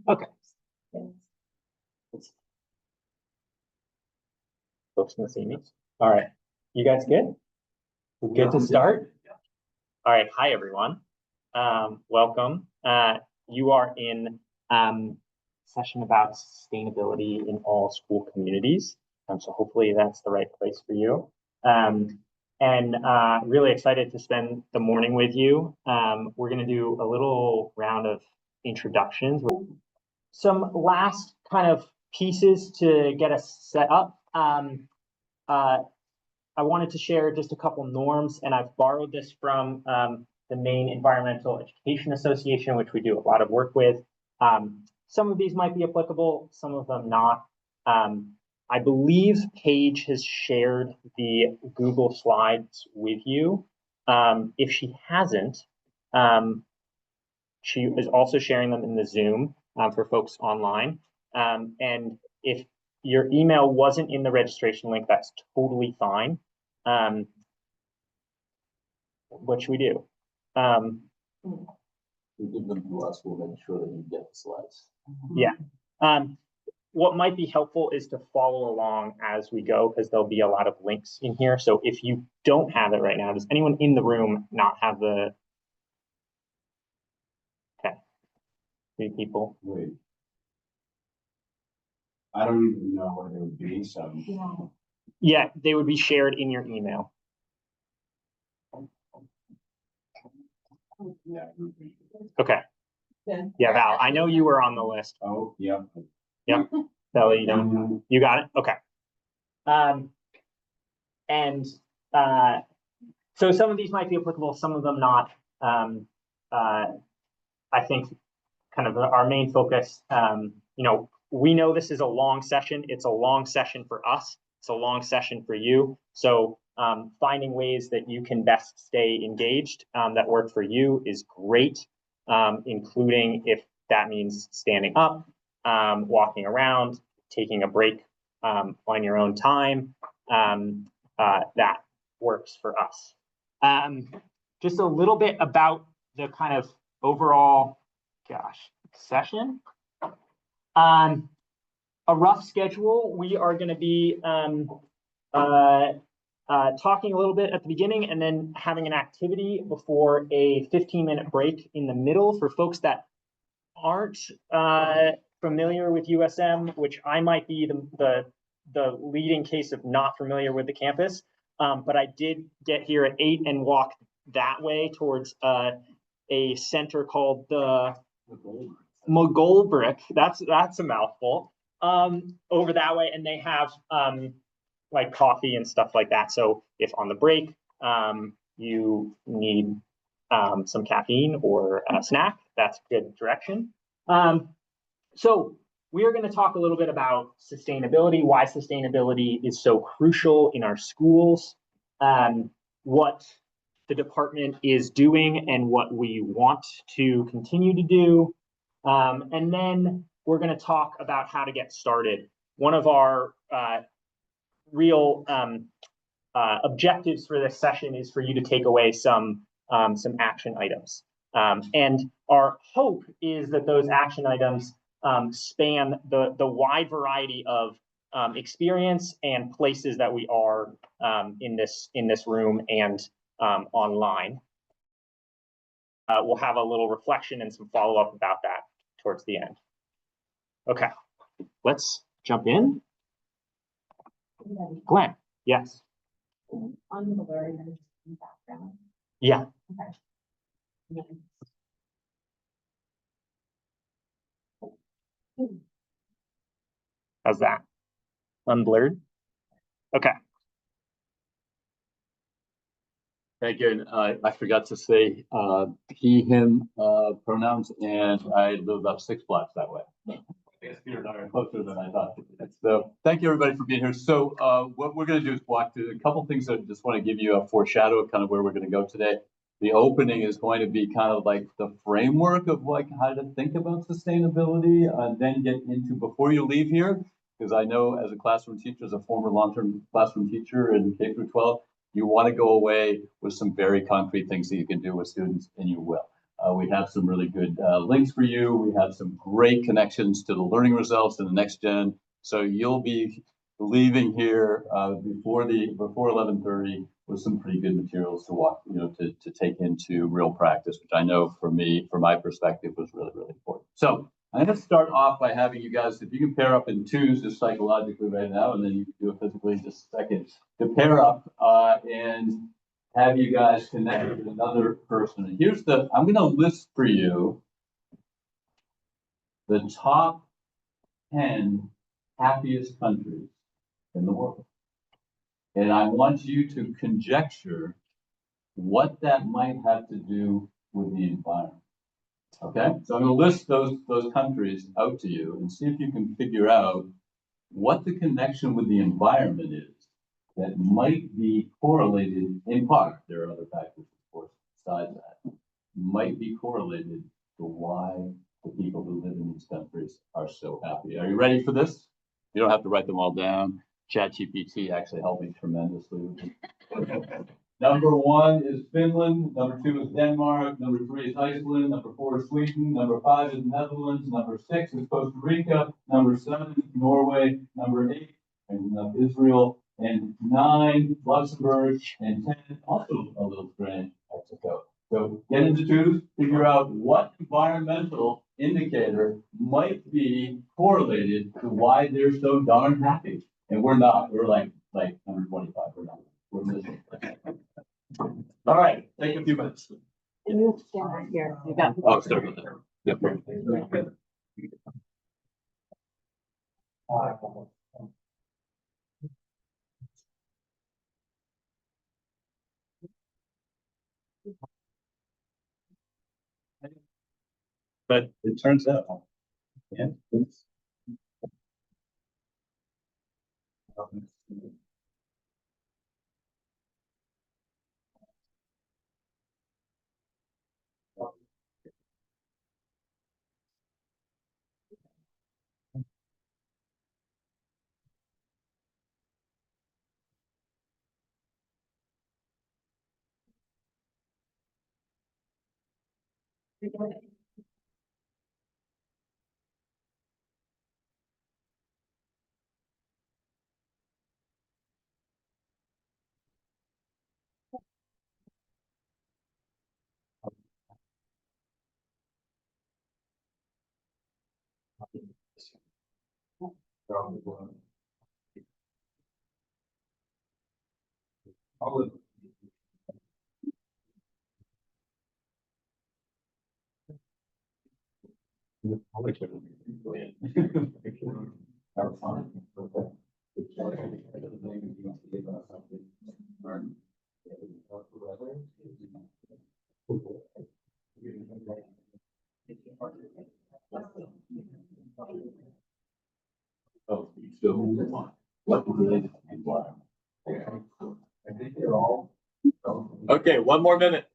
Okay. Folks can see me. All right. You guys good? We're good to start? All right. Hi, everyone. Welcome. You are in session about sustainability in all school communities. So hopefully that's the right place for you. Really excited to spend the morning with you. We're going to do a little round of introductions. Some last kind of pieces to get us set up. I wanted to share just a couple norms, and I've borrowed this from the Maine Environmental Education Association, which we do a lot of work with. Some of these might be applicable, some of them not. I believe Paige has shared the Google Slides with you. If she hasn't, she is also sharing them in the Zoom for folks online. And if your email wasn't in the registration link, that's totally fine. What should we do? We give them to us, we'll make sure that you get the slides. Yeah. What might be helpful is to follow along as we go, because there'll be a lot of links in here. So if you don't have it right now, does anyone in the room not have the? Okay. 3 people. Wait. I don't even know where they would be, so. Yeah, they would be shared in your email. Yeah. Okay. Yeah, Val, I know you were on the list. Oh, yeah. Yep. Val, you got it? Okay. So some of these might be applicable, some of them not. I think kind of our main focus, we know this is a long session. It's a long session for us. It's a long session for you. So finding ways that you can best stay engaged that work for you is great, including if that means standing up, walking around, taking a break on your own time. That works for us. Just a little bit about the kind of overall, session. A rough schedule. We are going to be talking a little bit at the beginning and then having an activity before a 15-minute break in the middle for folks that aren't familiar with USM, which I might be the leading case of not familiar with the campus. But I did get here at 8 and walk that way towards a center called the McGolbrick. That's a mouthful. Over that way, and they have like coffee and stuff like that. So if on the break you need some caffeine or a snack, that's good direction. So we are going to talk a little bit about sustainability, why sustainability is so crucial in our schools, what the department is doing and what we want to continue to do. And then we're going to talk about how to get started. One of our real objectives for this session is for you to take away some action items. And our hope is that those action items span the wide variety of experience and places that we are in this room and online. We'll have a little reflection and some follow-up about that towards the end. Okay, let's jump in. Glenn, yes. On the very background. Yeah. Okay. How's that? Unblurred? Okay. Thank you. And I forgot to say he, him pronouns, and I live about 6 blocks that way. I guess Peter and I are closer than I thought. So thank you everybody for being here. So what we're going to do is walk through a couple things that I just want to give you a foreshadow of kind of where we're going to go today. The opening is going to be kind of like the framework of like how to think about sustainability, and then get into before you leave here, because I know as a classroom teacher, as a former long-term classroom teacher in K through 12, you want to go away with some very concrete things that you can do with students, and you will. We have some really good links for you. We have some great connections to the learning results and the next gen. So you'll be leaving here before 11:30 with some pretty good materials to walk, to take into real practice, which I know for me, from my perspective, was really, really important. So I'm going to start off by having you guys, if you can pair up in twos just psychologically right now, and then you can do it physically in just a second, to pair up and have you guys connect with another person. And I'm going to list for you the top 10 happiest countries in the world. And I want you to conjecture what that might have to do with the environment. Okay, so I'm going to list those countries out to you and see if you can figure out what the connection with the environment is that might be correlated in part. There are other factors, of course, besides that, might be correlated to why the people who live in these countries are so happy. Are you ready for this? You don't have to write them all down. ChatGPT actually helped me tremendously. Number 1 is Finland. Number 2 is Denmark. Number 3 is Iceland. Number 4 is Sweden. Number 5 is Netherlands. Number 6 is Costa Rica. Number 7 is Norway. Number 8 is Israel. And 9, Luxembourg. And 10, also a little strange, Mexico. So get into twos, figure out what environmental indicator might be correlated to why they're so darn happy. And we're not. We're like number 25. We're not. We're missing. All right, take a few minutes. And you stand right here. You got. Oh, start with that. Yep. But it turns out, yeah, it's okay, one more minute.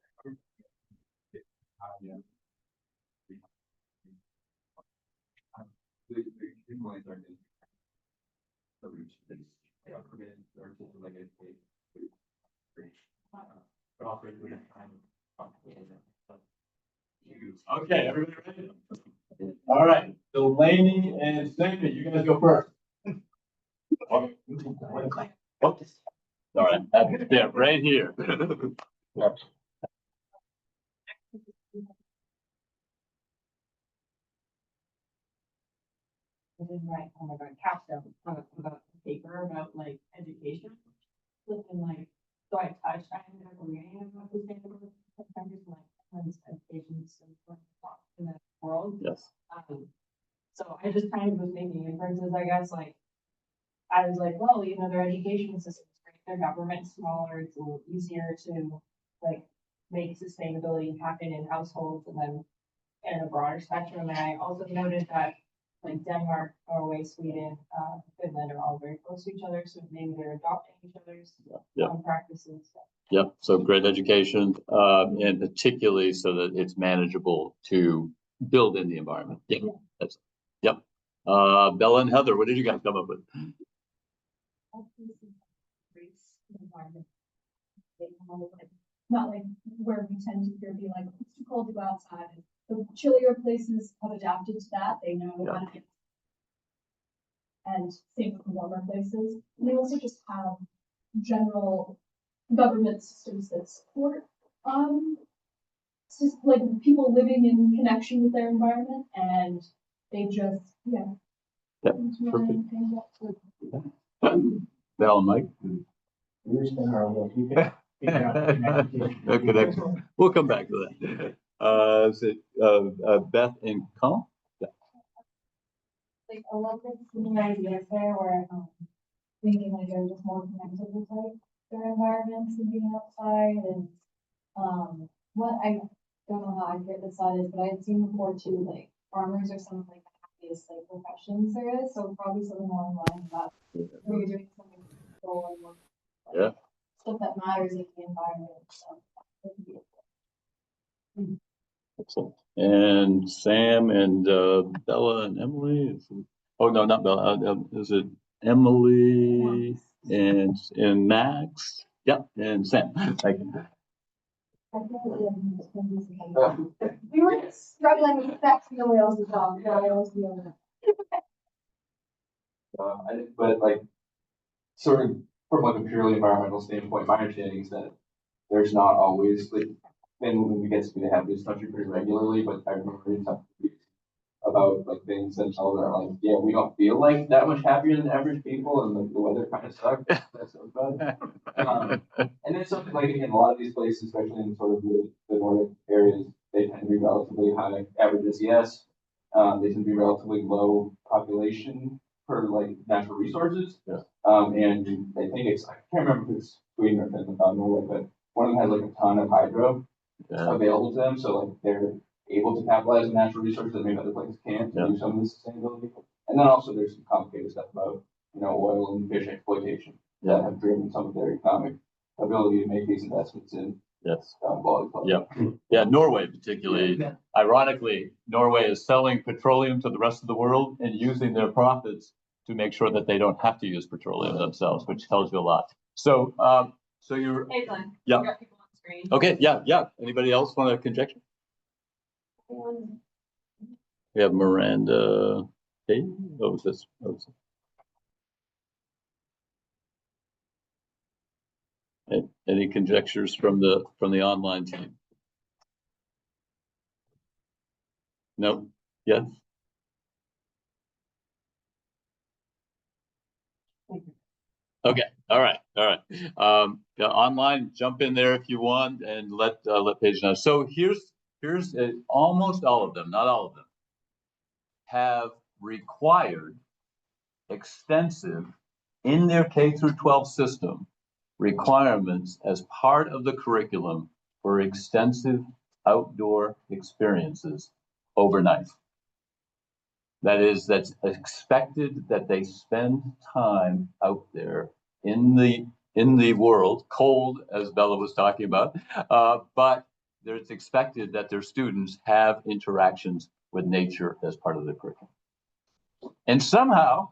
Okay, everybody ready? All right, Delaney and Sammy, you guys go first. All right, yeah, right here. I did write, oh my God, capstone about paper about like education. And like, so I touched, I ended up reading about sustainable countries and like education system in the world. Yes. So I just kind of was making inferences, I guess, like, I was like, well, their education system is great, their government's smaller, it's a little easier to like make sustainability happen in households and then in a broader spectrum. And I also noted that like Denmark, Norway, Sweden, Finland are all very close to each other, so maybe they're adopting each other's practices. Yep. So great education, and particularly so that it's manageable to build in the environment. Yep. That's, yep. Bella and Heather, what did you guys come up with? not like where we tend to hear be like, it's too cold to go outside. The chillier places have adapted to that. They know how to get. And same with the warmer places. And they also just have general government systems that support, just like people living in connection with their environment, and they just, yeah. Yeah, perfect. Val and Mike. No connection. We'll come back to that. Is it Beth and Colin? Yeah. Like a lot of similar ideas there where, thinking like they're just more connected with like their environments and being outside and, what I don't know how accurate this thought is, but I had seen before too, like farmers are some of like the happiest like professions there is, so probably something along the lines of that, where you're doing something cool and like, Yeah. stuff that matters in the environment, so. That would be it. Excellent. And Sam and Bella and Emily. Oh no, not Bella. Is it Emily and Max? Yeah, and Sam. Thank you. We were struggling with that feeling else as well. But like, sort of from like a purely environmental standpoint, my understanding is that there's not always like, Finland gets to be the happiest country pretty regularly, but I remember reading something about like things themselves that are like, yeah, we don't feel like that much happier than average people, and like the weather kind of sucks. That's so bad. And then something like in a lot of these places, especially in sort of the northern areas, they tend to be relatively high averages, yes. They tend to be relatively low population for like natural resources. Yeah. And I think it's, I can't remember if it's Sweden or Finland, Norway, but one of them has like a ton of hydro available to them, so like they're able to capitalize on natural resources that maybe other places can't to do some of the sustainability. And then also there's some complicated stuff about, oil and fish exploitation that have driven some of their economic ability to make these investments in quality. Yeah, Norway particularly. Ironically, Norway is selling petroleum to the rest of the world and using their profits to make sure that they don't have to use petroleum themselves, which tells you a lot. So, so you're. Hey, Glenn. Yeah. Got people on screen. Okay. Yeah. Anybody else want to conjecture? We have Miranda. Hey, what was this? Any conjectures from the online team? No. Yes. Okay. All right. Yeah, online, jump in there if you want, and let Paige know. So here's almost all of them, not all of them, have required extensive in their K through 12 system requirements as part of the curriculum for extensive outdoor experiences overnight. That's expected that they spend time out there in the world, cold, as Bella was talking about, but it's expected that their students have interactions with nature as part of the curriculum. And somehow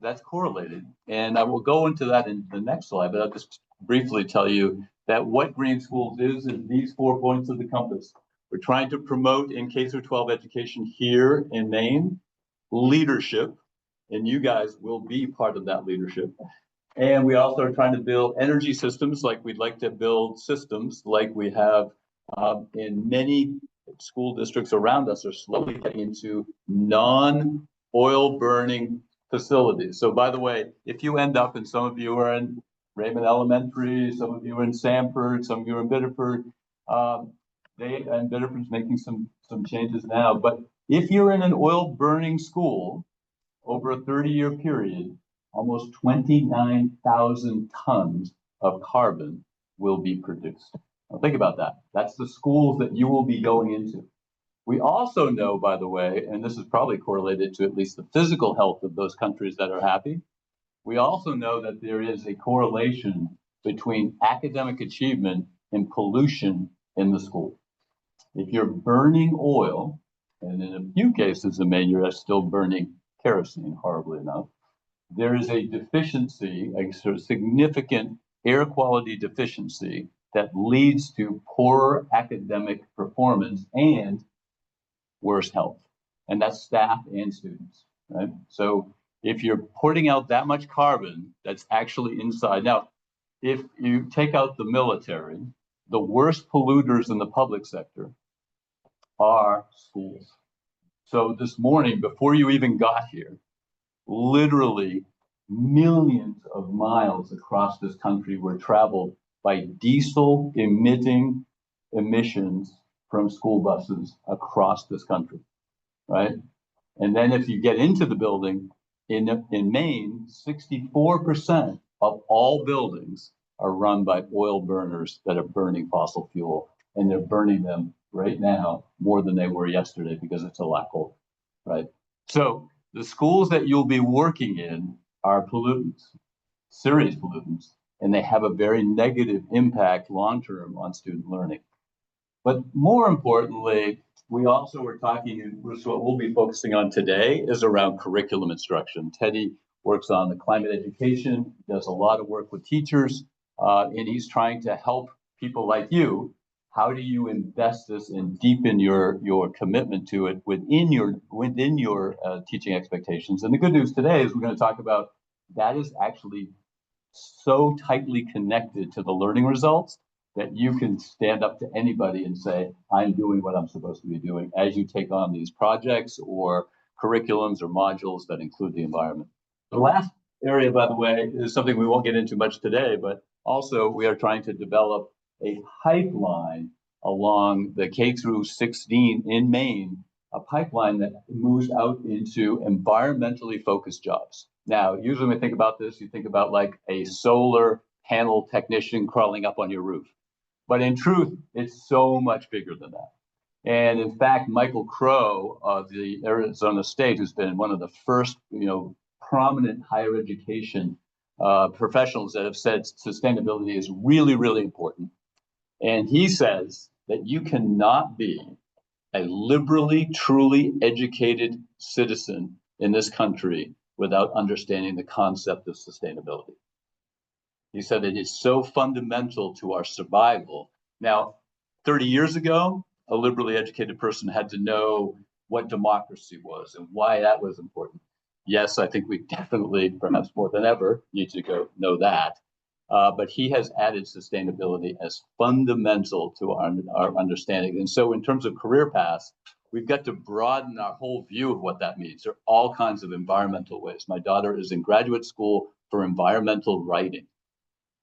that's correlated. And I will go into that in the next slide, but I'll just briefly tell you that what Green Schools is these 4 points of the compass. We're trying to promote in K through 12 education here in Maine, leadership, and you guys will be part of that leadership. And we also are trying to build energy systems, like we'd like to build systems like we have in many school districts around us are slowly getting into non-oil burning facilities. So by the way, if you end up, and some of you are in Raymond Elementary, some of you are in Sanford, some of you are in Biddeford, Biddeford's making some changes now, but if you're in an oil burning school over a 30-year period, almost 29,000 tons of carbon will be produced. Now think about that. That's the schools that you will be going into. We also know, by the way, and this is probably correlated to at least the physical health of those countries that are happy, we also know that there is a correlation between academic achievement and pollution in the school. If you're burning oil, and in a few cases in Maine, you're still burning kerosene, horribly enough, there is a deficiency, a sort of significant air quality deficiency that leads to poorer academic performance and worse health. And that's staff and students, right? So if you're putting out that much carbon that's actually inside. Now, if you take out the military, the worst polluters in the public sector are schools. So this morning, before you even got here, literally millions of miles across this country were traveled by diesel emitting emissions from school buses across this country, right? And then if you get into the building, in Maine, 64% of all buildings are run by oil burners that are burning fossil fuel. And they're burning them right now more than they were yesterday because it's a lot colder, right? So the schools that you'll be working in are pollutants, serious pollutants, and they have a very negative impact long-term on student learning. But more importantly, we also were talking, and what we'll be focusing on today is around curriculum instruction. Teddy works on the climate education, does a lot of work with teachers, and he's trying to help people like you. How do you invest this and deepen your commitment to it within your teaching expectations? And the good news today is we're going to talk about that is actually so tightly connected to the learning results that you can stand up to anybody and say, I'm doing what I'm supposed to be doing as you take on these projects or curriculums or modules that include the environment. The last area, by the way, is something we won't get into much today, but also we are trying to develop a pipeline along the K through 16 in Maine, a pipeline that moves out into environmentally focused jobs. Now, usually when we think about this, you think about like a solar panel technician crawling up on your roof. But in truth, it's so much bigger than that. And in fact, Michael Crow of the Arizona State, who's been one of the first, prominent higher education professionals that have said sustainability is really, really important. And he says that you cannot be a liberally, truly educated citizen in this country without understanding the concept of sustainability. He said it is so fundamental to our survival. Now, 30 years ago, a liberally educated person had to know what democracy was and why that was important. Yes, I think we definitely, perhaps more than ever, need to go know that. But he has added sustainability as fundamental to our understanding. And so in terms of career paths, we've got to broaden our whole view of what that means. There are all kinds of environmental ways. My daughter is in graduate school for environmental writing,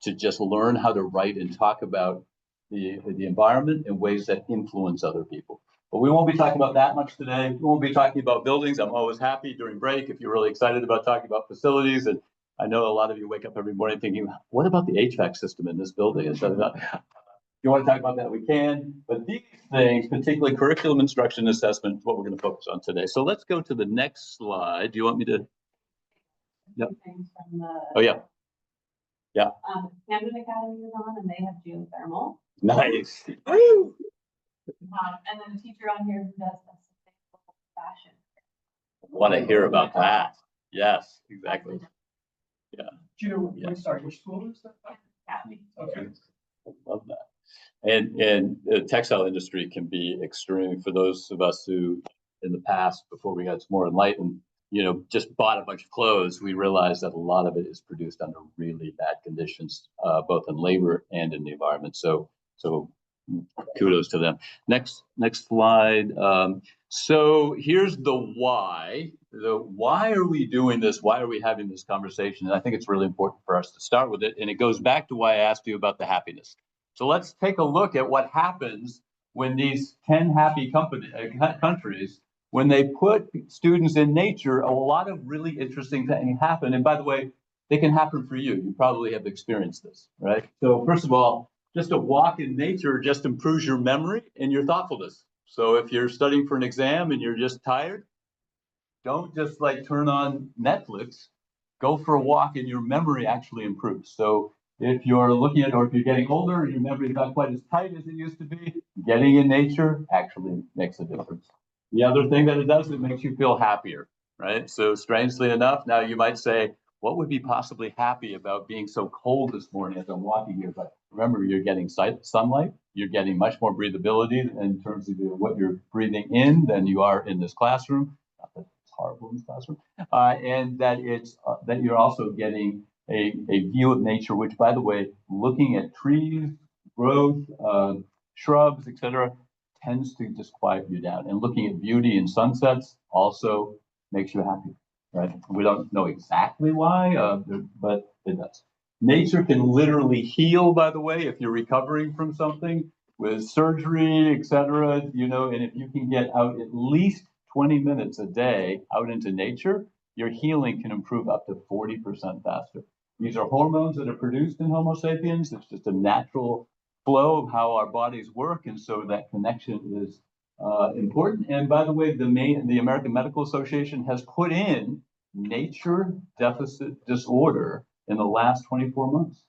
to just learn how to write and talk about the environment in ways that influence other people. But we won't be talking about that much today. We won't be talking about buildings. I'm always happy during break if you're really excited about talking about facilities. And I know a lot of you wake up every morning thinking, what about the HVAC system in this building? And so if you want to talk about that, we can. But these things, particularly curriculum instruction assessment, is what we're going to focus on today. So let's go to the next slide. Do you want me to? Yep. Oh, yeah. Yeah. Camden Academy is on and they have geothermal. Nice. And then a teacher on here who does a sustainable fashion. Want to hear about that? Yes, exactly. Yeah. Do you know, Yeah. sorry, which school is that? Academy. Okay. Love that. And the textile industry can be extreme for those of us who, in the past, before we got more enlightened, just bought a bunch of clothes. We realized that a lot of it is produced under really bad conditions, both in labor and in the environment. So kudos to them. Next slide. So here's the why. Why are we doing this? Why are we having this conversation? And I think it's really important for us to start with it. And it goes back to why I asked you about the happiness. So let's take a look at what happens when these 10 happy countries, when they put students in nature, a lot of really interesting things happen. And by the way, they can happen for you. You probably have experienced this, right? So first of all, just a walk in nature just improves your memory and your thoughtfulness. So if you're studying for an exam and you're just tired, don't just turn on Netflix, go for a walk and your memory actually improves. So if you're looking at, or if you're getting older and your memory is not quite as tight as it used to be, getting in nature actually makes a difference. The other thing that it does, it makes you feel happier, right? So strangely enough, now you might say, what would be possibly happy about being so cold this morning as I'm walking here? But remember, you're getting sunlight, you're getting much more breathability in terms of what you're breathing in than you are in this classroom. Not that it's horrible in this classroom. And that that you're also getting a view of nature, which, by the way, looking at trees, growth, shrubs, etc., tends to just quiet you down. And looking at beauty and sunsets also makes you happy, right? We don't know exactly why, but it does. Nature can literally heal, by the way, if you're recovering from something with surgery, etc. And if you can get out at least 20 minutes a day out into nature, your healing can improve up to 40% faster. These are hormones that are produced in Homo sapiens. It's just a natural flow of how our bodies work, and so that connection is important. And by the way, the American Medical Association has put in nature deficit disorder in the last 24 months.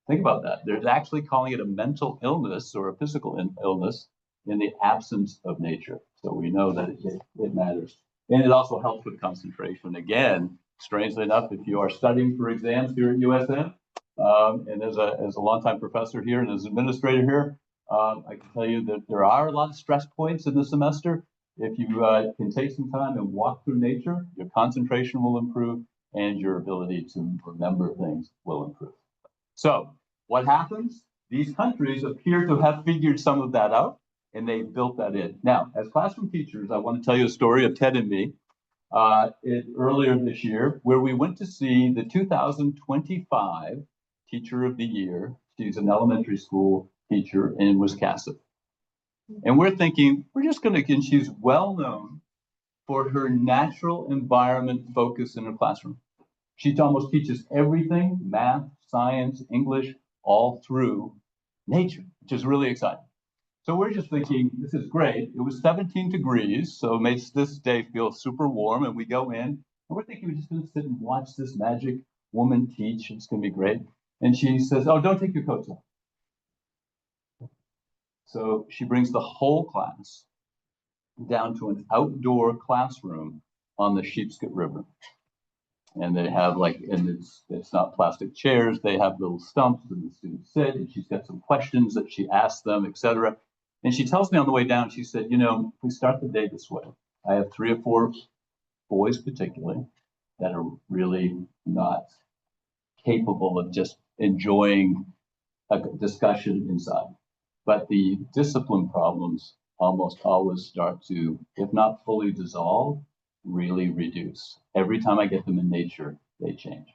Think about that. They're actually calling it a mental illness or a physical illness in the absence of nature. So we know that it matters. And it also helps with concentration. Again, strangely enough, if you are studying for exams here at USM, and as a longtime professor here and as administrator here, I can tell you that there are a lot of stress points in the semester. If you can take some time and walk through nature, your concentration will improve and your ability to remember things will improve. So what happens? These countries appear to have figured some of that out, and they built that in. Now, as classroom teachers, I want to tell you a story of Ted and me earlier this year, where we went to see the 2025 Teacher of the Year. She's an elementary school teacher in Wisconsin. And we're thinking, we're just going to, and she's well known for her natural environment focus in her classroom. She almost teaches everything, math, science, English, all through nature, which is really exciting. So we're just thinking, this is great. It was 17 degrees, so it makes this day feel super warm. And we go in, and we're thinking we're just going to sit and watch this magic woman teach. It's going to be great. And she says, oh, don't take your coats off. So she brings the whole class down to an outdoor classroom on the Sheepscot River. And they have and it's not plastic chairs. They have little stumps and the students sit, and she's got some questions that she asks them, etc. And she tells me on the way down, she said, if we start the day this way, I have 3 or 4 boys particularly that are really not capable of just enjoying a discussion inside. But the discipline problems almost always start to, if not fully dissolve, really reduce. Every time I get them in nature, they change.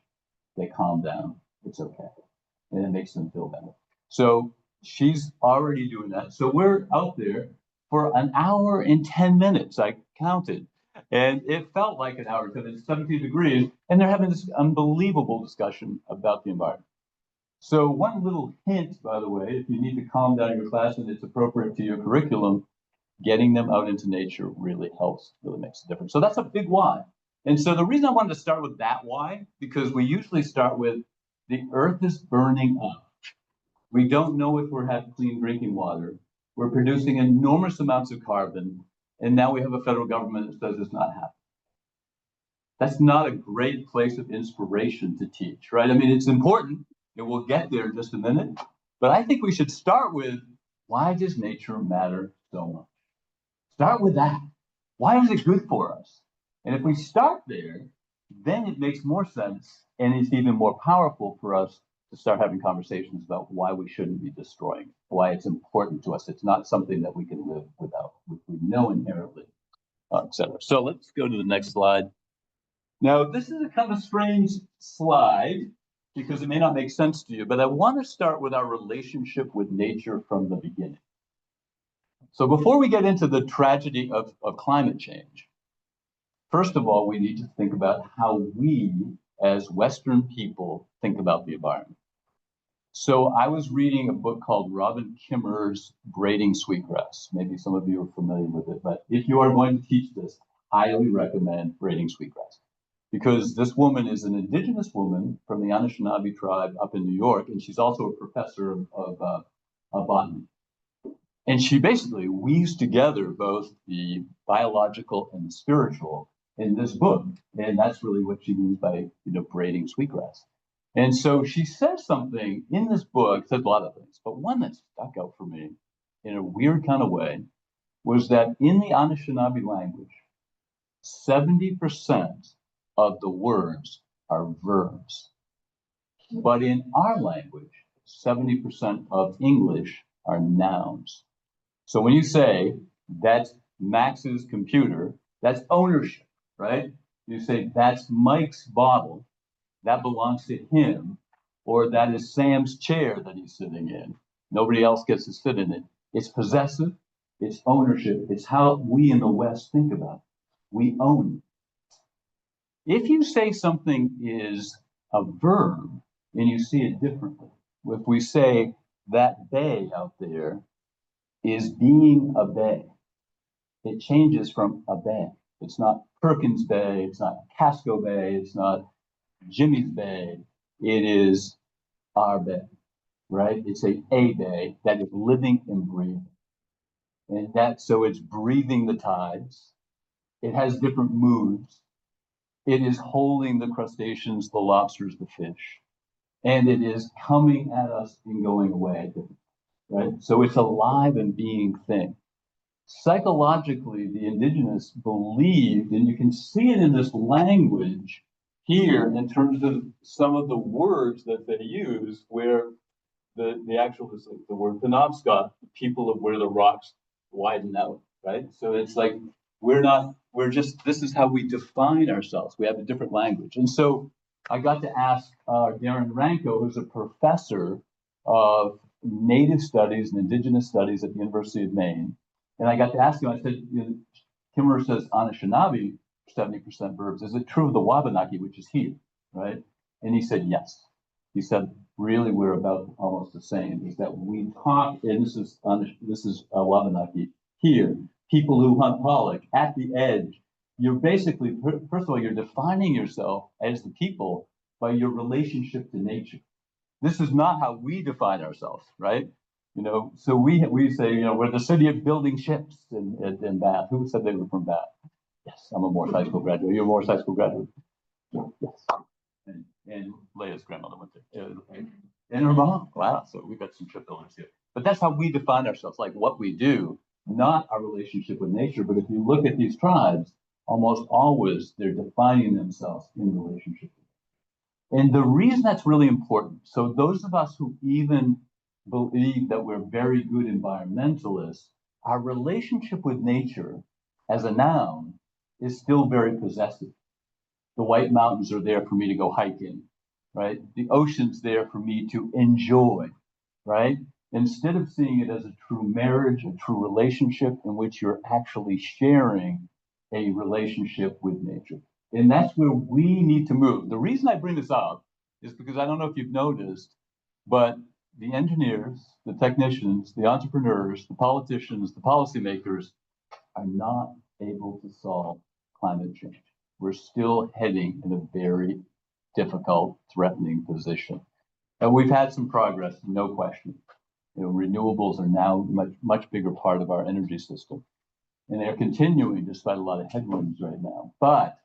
They calm down. It's okay. And it makes them feel better. So she's already doing that. So we're out there for an hour and 10 minutes. I counted. And it felt like an hour because it's 17 degrees. And they're having this unbelievable discussion about the environment. So one little hint, by the way, if you need to calm down your class and it's appropriate to your curriculum, getting them out into nature really helps, really makes a difference. So that's a big why. And so the reason I wanted to start with that why, because we usually start with the earth is burning up. We don't know if we're having clean drinking water. We're producing enormous amounts of carbon. And now we have a federal government that says it's not happening. That's not a great place of inspiration to teach, right? I mean, it's important, and we'll get there in just a minute. But I think we should start with, why does nature matter so much? Start with that. Why is it good for us? And if we start there, then it makes more sense, and it's even more powerful for us to start having conversations about why we shouldn't be destroying, why it's important to us. It's not something that we can live without, which we know inherently, etc. So let's go to the next slide. Now, this is a kind of strange slide because it may not make sense to you, but I want to start with our relationship with nature from the beginning. So before we get into the tragedy of climate change, first of all, we need to think about how we as Western people think about the environment. So I was reading a book called Robin Kimmer's Braiding Sweetgrass. Maybe some of you are familiar with it, but if you are going to teach this, I highly recommend Braiding Sweetgrass. Because this woman is an indigenous woman from the Anishinaabe tribe up in New York, and she's also a professor of botany. And she basically weaves together both the biological and the spiritual in this book. And that's really what she means by, braiding sweetgrass. And so she says something in this book, says a lot of things, but one that stuck out for me in a weird kind of way was that in the Anishinaabe language, 70% of the words are verbs. But in our language, 70% of English are nouns. So when you say that's Max's computer, that's ownership, right? You say that's Mike's bottle, that belongs to him, or that is Sam's chair that he's sitting in. Nobody else gets to sit in it. It's possessive, it's ownership, it's how we in the West think about it. We own it. If you say something is a verb and you see it differently, if we say that bay out there is being a bay, it changes from a bay. It's not Perkins Bay, it's not Casco Bay, it's not Jimmy's Bay, it is our bay, right? It's a bay that is living and breathing. And so it's breathing the tides. It has different moods. It is holding the crustaceans, the lobsters, the fish. And it is coming at us and going away, right? So it's a live and being thing. Psychologically, the indigenous believed, and you can see it in this language here in terms of some of the words that they use, where the actual, the word Penobscot, people of where the rocks widen out, right? So it's like, this is how we define ourselves. We have a different language. And so I got to ask Darren Ranko, who's a professor of Native Studies and Indigenous Studies at the University of Maine. And I got to ask him, I said, Kimmerer says Anishinaabe, 70% verbs. Is it true of the Wabanaki, which is here, right? And he said, yes. He said, really, we're about almost the same, is that we talk, and this is Wabanaki here, people who hunt pollock at the edge. You're basically, first of all, you're defining yourself as the people by your relationship to nature. This is not how we define ourselves, right? So we say, we're the city of building ships in Bath. Who said they were from Bath? Yes, I'm a Morse High School graduate. You're a Morse High School graduate. Yes. And Leia's grandmother went there. And her mom. Wow. So we've got some shipbuilders here. But that's how we define ourselves, like what we do, not our relationship with nature. But if you look at these tribes, almost always they're defining themselves in relationship. And the reason that's really important, so those of us who even believe that we're very good environmentalists, our relationship with nature as a noun is still very possessive. The White Mountains are there for me to go hiking, right? The ocean's there for me to enjoy, right? Instead of seeing it as a true marriage, a true relationship in which you're actually sharing a relationship with nature. And that's where we need to move. The reason I bring this up is because I don't know if you've noticed, but the engineers, the technicians, the entrepreneurs, the politicians, the policymakers are not able to solve climate change. We're still heading in a very difficult, threatening position. And we've had some progress, no question. Renewables are now much bigger part of our energy system. And they're continuing despite a lot of headwinds right now. But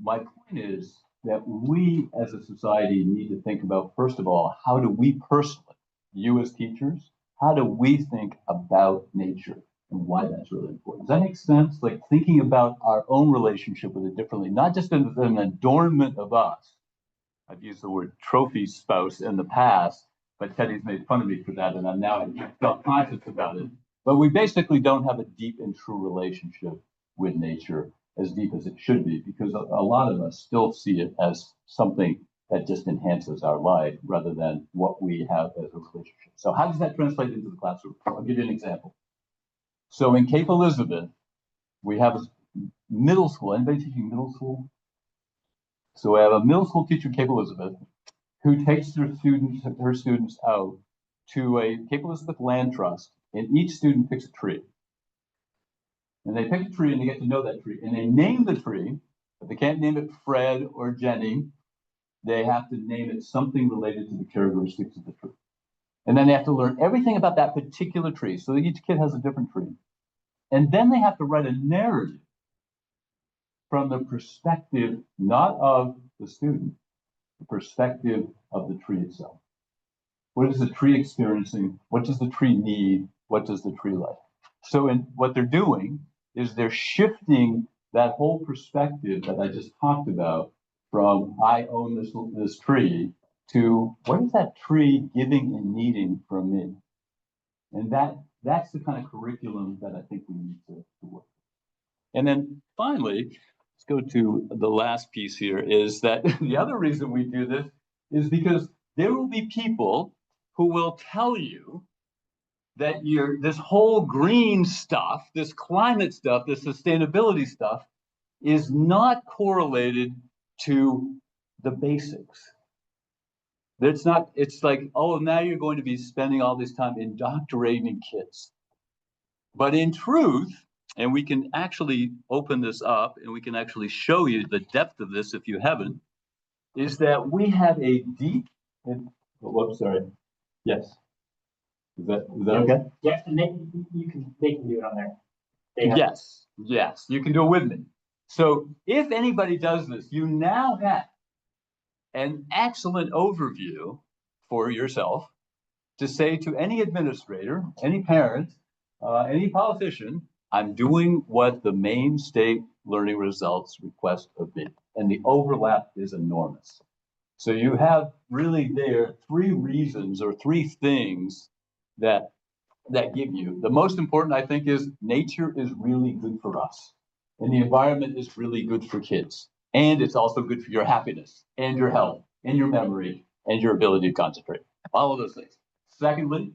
my point is that we as a society need to think about, first of all, how do we personally, you as teachers, how do we think about nature and why that's really important? Does that make sense? Like thinking about our own relationship with it differently, not just as an adornment of us. I've used the word trophy spouse in the past, but Teddy's made fun of me for that, and I'm now self-conscious about it. But we basically don't have a deep and true relationship with nature, as deep as it should be, because a lot of us still see it as something that just enhances our life rather than what we have as a relationship. So how does that translate into the classroom? I'll give you an example. So in Cape Elizabeth, we have a middle school. Anybody teaching middle school? So we have a middle school teacher in Cape Elizabeth who takes her students out to a Cape Elizabeth land trust, and each student picks a tree. And they pick a tree and they get to know that tree. And they name the tree, but they can't name it Fred or Jenny. They have to name it something related to the characteristics of the tree. And then they have to learn everything about that particular tree. So each kid has a different tree. And then they have to write a narrative from the perspective not of the student, the perspective of the tree itself. What is the tree experiencing? What does the tree need? What does the tree like? So in what they're doing is they're shifting that whole perspective that I just talked about from I own this tree to what is that tree giving and needing from me? And that's the kind of curriculum that I think we need to work. And then finally, let's go to the last piece here, is that the other reason we do this is because there will be people who will tell you that this whole green stuff, this climate stuff, this sustainability stuff is not correlated to the basics. It's not, it's like, oh, now you're going to be spending all this time indoctrinating kids. But in truth, and we can actually open this up and we can actually show you the depth of this if you haven't, is that we have a deep, whoops, sorry. Yes. Is that okay? Yeah, and they can do it on there. Yes, yes, you can do it with me. So if anybody does this, you now have an excellent overview for yourself to say to any administrator, any parent, any politician, I'm doing what the Maine State Learning Results request of me. And the overlap is enormous. So you have really there 3 reasons or 3 things that give you. The most important, I think, is nature is really good for us. And the environment is really good for kids. And it's also good for your happiness and your health and your memory and your ability to concentrate. All of those things. Secondly,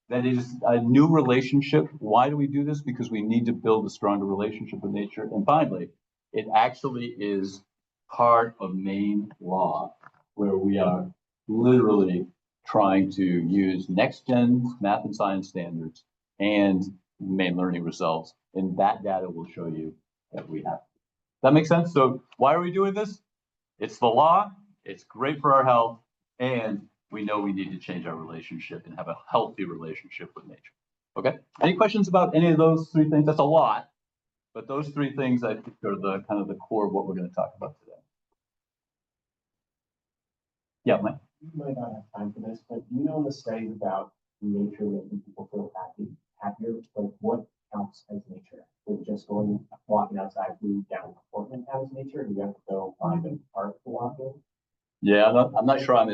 that is a new relationship. Why do we do this? Because we need to build a stronger relationship with nature. And finally, it actually is part of Maine law, where we are literally trying to use next-gen math and science standards and Maine learning results. And that data will show you that we have. That makes sense? So why are we doing this? It's the law, it's great for our health, and we know we need to change our relationship and have a healthy relationship with nature. Okay? Any questions about any of those 3 things? That's a lot, but those 3 things I think are the kind of the core of what we're going to talk about today. Yeah, Mike? You might not have time for this, but you know the studies about nature making people feel happier? Like what counts as nature? Is it just walking outside, moving down Portland as nature? Or do you have to go find a park to walk in? Yeah, I'm not sure I'm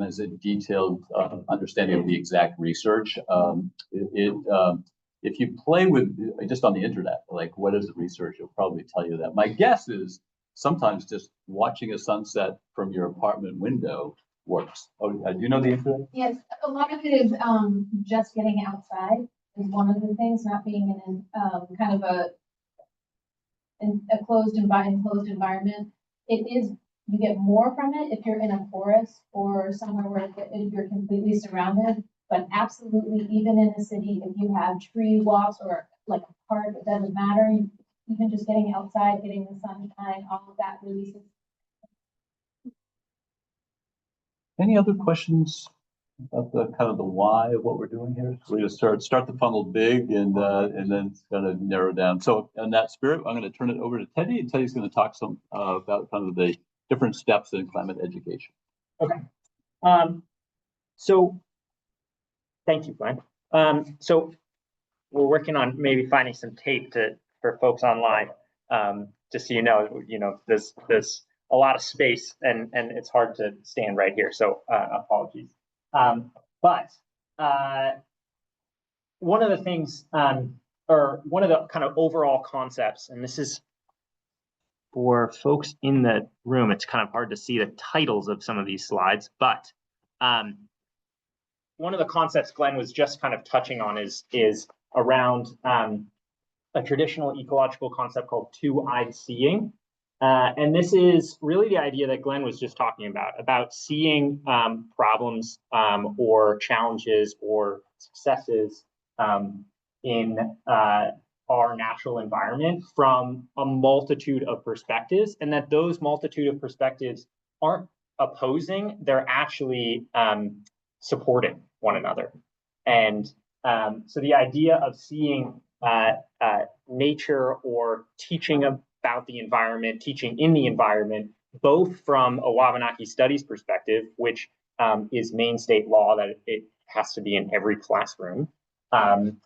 as a detailed understanding of the exact research. If you play with just on the internet, like what is the research, it'll probably tell you that. My guess is sometimes just watching a sunset from your apartment window works. Oh, do you know the answer? Yes, a lot of it is just getting outside is one of the things, not being in kind of a enclosed environment. It is, you get more from it if you're in a forest or somewhere where you're completely surrounded. But absolutely, even in a city, if you have tree walks or like a park, it doesn't matter. Even just getting outside, getting the sunshine, all of that releases. Any other questions about the kind of the why of what we're doing here? So we're going to start the funnel big and then it's going to narrow down. So in that spirit, I'm going to turn it over to Teddy, and Teddy's going to talk some about kind of the different steps in climate education. Okay. So thank you, Glenn. So we're working on maybe finding some tape for folks online, just so you know, there's a lot of space and it's hard to stand right here. So apologies. But one of the things, or one of the kind of overall concepts, and this is for folks in the room, it's kind of hard to see the titles of some of these slides, but one of the concepts Glenn was just kind of touching on is around a traditional ecological concept called two-eyed seeing. And this is really the idea that Glenn was just talking about seeing problems or challenges or successes in our natural environment from a multitude of perspectives, and that those multitude of perspectives aren't opposing, they're actually supporting one another. And so the idea of seeing nature or teaching about the environment, teaching in the environment, both from a Wabanaki studies perspective, which is Maine state law that it has to be in every classroom, and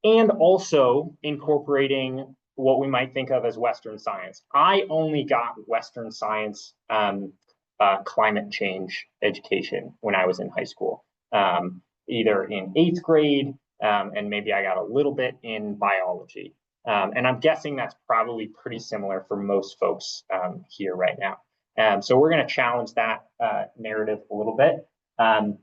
also incorporating what we might think of as Western science. I only got Western science climate change education when I was in high school, either in 8th grade, and maybe I got a little bit in biology. And I'm guessing that's probably pretty similar for most folks here right now. So we're going to challenge that narrative a little bit. I'm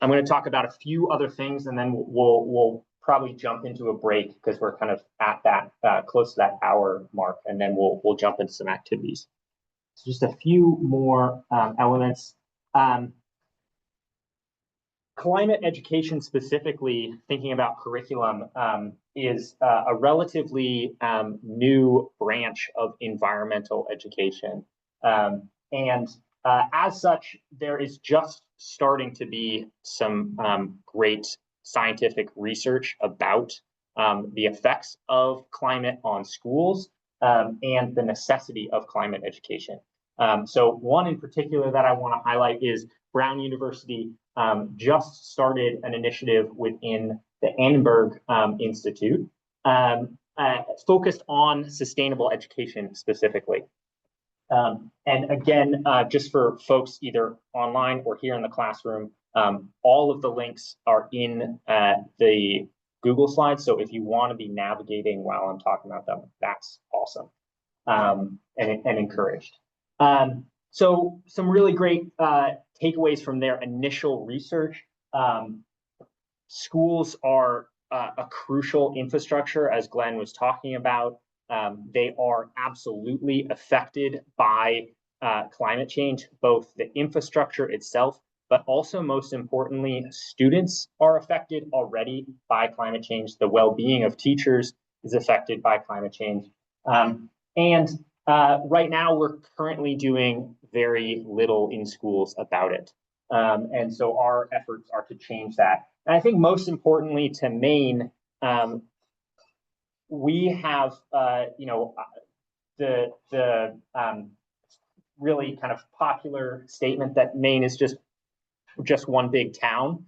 going to talk about a few other things, and then we'll probably jump into a break because we're kind of at that close to that hour mark, and then we'll jump into some activities. So just a few more elements. Climate education specifically, thinking about curriculum, is a relatively new branch of environmental education. And as such, there is just starting to be some great scientific research about the effects of climate on schools and the necessity of climate education. So one in particular that I want to highlight is Brown University just started an initiative within the Annenberg Institute focused on sustainable education specifically. And again, just for folks either online or here in the classroom, all of the links are in the Google slides. So if you want to be navigating while I'm talking about them, that's awesome and encouraged. So some really great takeaways from their initial research. Schools are a crucial infrastructure, as Glenn was talking about. They are absolutely affected by climate change, both the infrastructure itself, but also most importantly, students are affected already by climate change. The well-being of teachers is affected by climate change. And right now, we're currently doing very little in schools about it. And so our efforts are to change that. And I think most importantly to Maine, we have, the really kind of popular statement that Maine is just one big town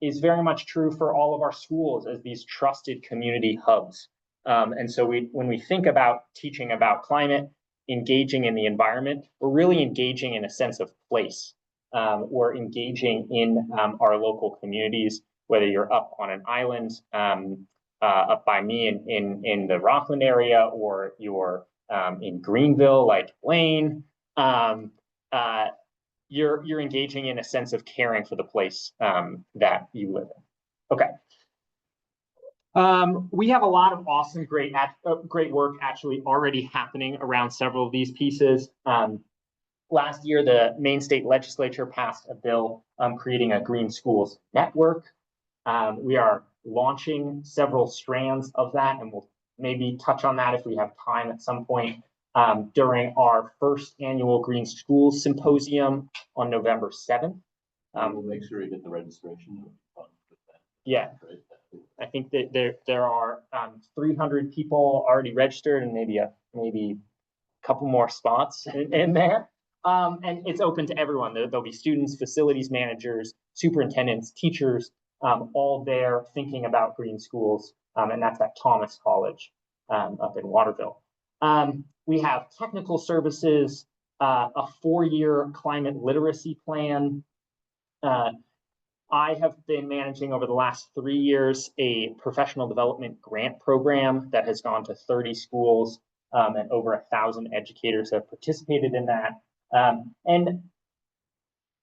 is very much true for all of our schools as these trusted community hubs. And so when we think about teaching about climate, engaging in the environment, we're really engaging in a sense of place. We're engaging in our local communities, whether you're up on an island, up by me in the Rockland area, or you're in Greenville, like Lane, you're engaging in a sense of caring for the place that you live in. Okay. We have a lot of awesome, great work actually already happening around several of these pieces. Last year, the Maine State Legislature passed a bill creating a Green Schools Network. We are launching several strands of that, and we'll maybe touch on that if we have time at some point during our first annual Green Schools Symposium on November 7th. We'll make sure you get the registration. Yeah, I think that there are 300 people already registered, and maybe a couple more spots in there. And it's open to everyone. There'll be students, facilities managers, superintendents, teachers, all there thinking about green schools, and that's at Thomas College up in Waterville. We have technical services, a 4-year climate literacy plan. I have been managing over the last 3 years a professional development grant program that has gone to 30 schools, and over 1,000 educators have participated in that. And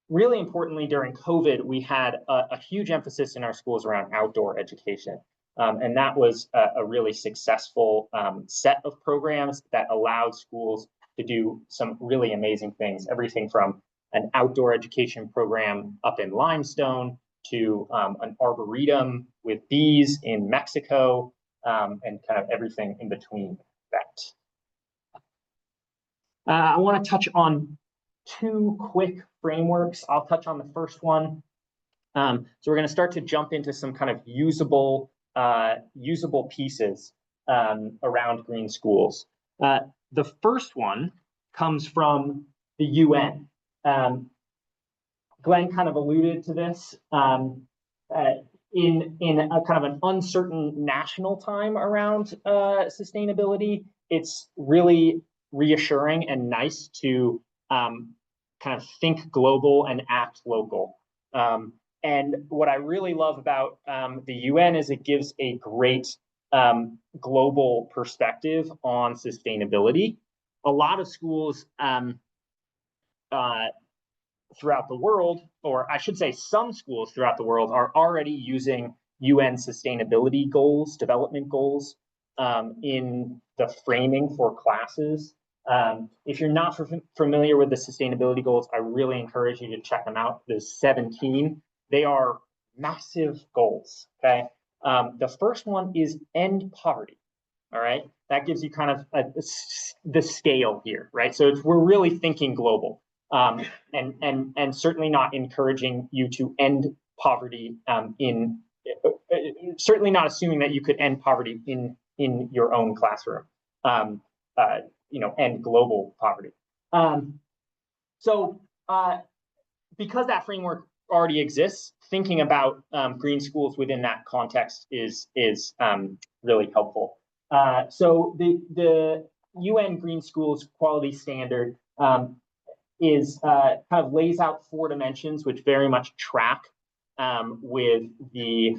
really importantly, during COVID, we had a huge emphasis in our schools around outdoor education. And that was a really successful set of programs that allowed schools to do some really amazing things, everything from an outdoor education program up in Limestone to an arboretum with bees in Mexico, and kind of everything in between that. I want to touch on 2 quick frameworks. I'll touch on the first one. So we're going to start to jump into some kind of usable pieces. around green schools. The first one comes from the UN. Glenn kind of alluded to this. In a kind of an uncertain national time around sustainability, it's really reassuring and nice to kind of think global and act local. And what I really love about the UN is it gives a great global perspective on sustainability. A lot of schools throughout the world, or I should say some schools throughout the world, are already using UN sustainability goals, development goals, in the framing for classes. If you're not familiar with the sustainability goals, I really encourage you to check them out. There's 17. They are massive goals, okay? The first one is end poverty, all right? That gives you kind of the scale here, right? So we're really thinking global. And certainly not encouraging you to end poverty certainly not assuming that you could end poverty in your own classroom, end global poverty. Because that framework already exists, thinking about green schools within that context is really helpful. So the UN Green Schools Quality Standard is kind of lays out 4 dimensions, which very much track with the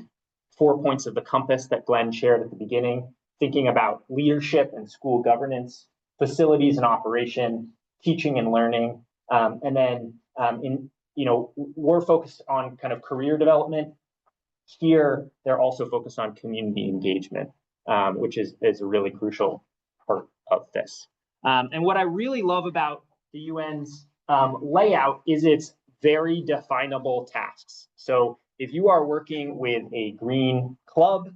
4 points of the compass that Glenn shared at the beginning, thinking about leadership and school governance, facilities and operation, teaching and learning, and then we're focused on kind of career development. Here, they're also focused on community engagement, which is a really crucial part of this. And what I really love about the UN's layout is its very definable tasks. So if you are working with a green club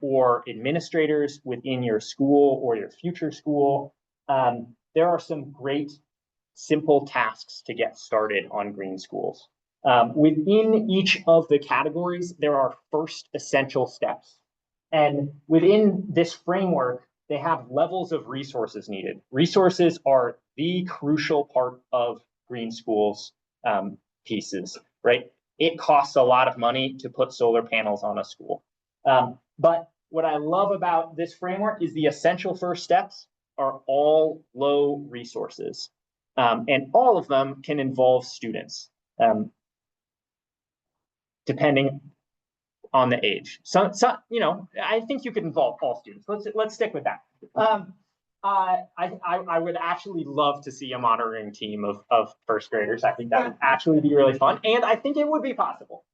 or administrators within your school or your future school, there are some great simple tasks to get started on green schools. Within each of the categories, there are first essential steps. And within this framework, they have levels of resources needed. Resources are the crucial part of green schools pieces, right? It costs a lot of money to put solar panels on a school. But what I love about this framework is the essential first steps are all low resources. And all of them can involve students, depending on the age. So I think you could involve all students. Let's stick with that. I would actually love to see a monitoring team of first graders. I think that would actually be really fun, and I think it would be possible.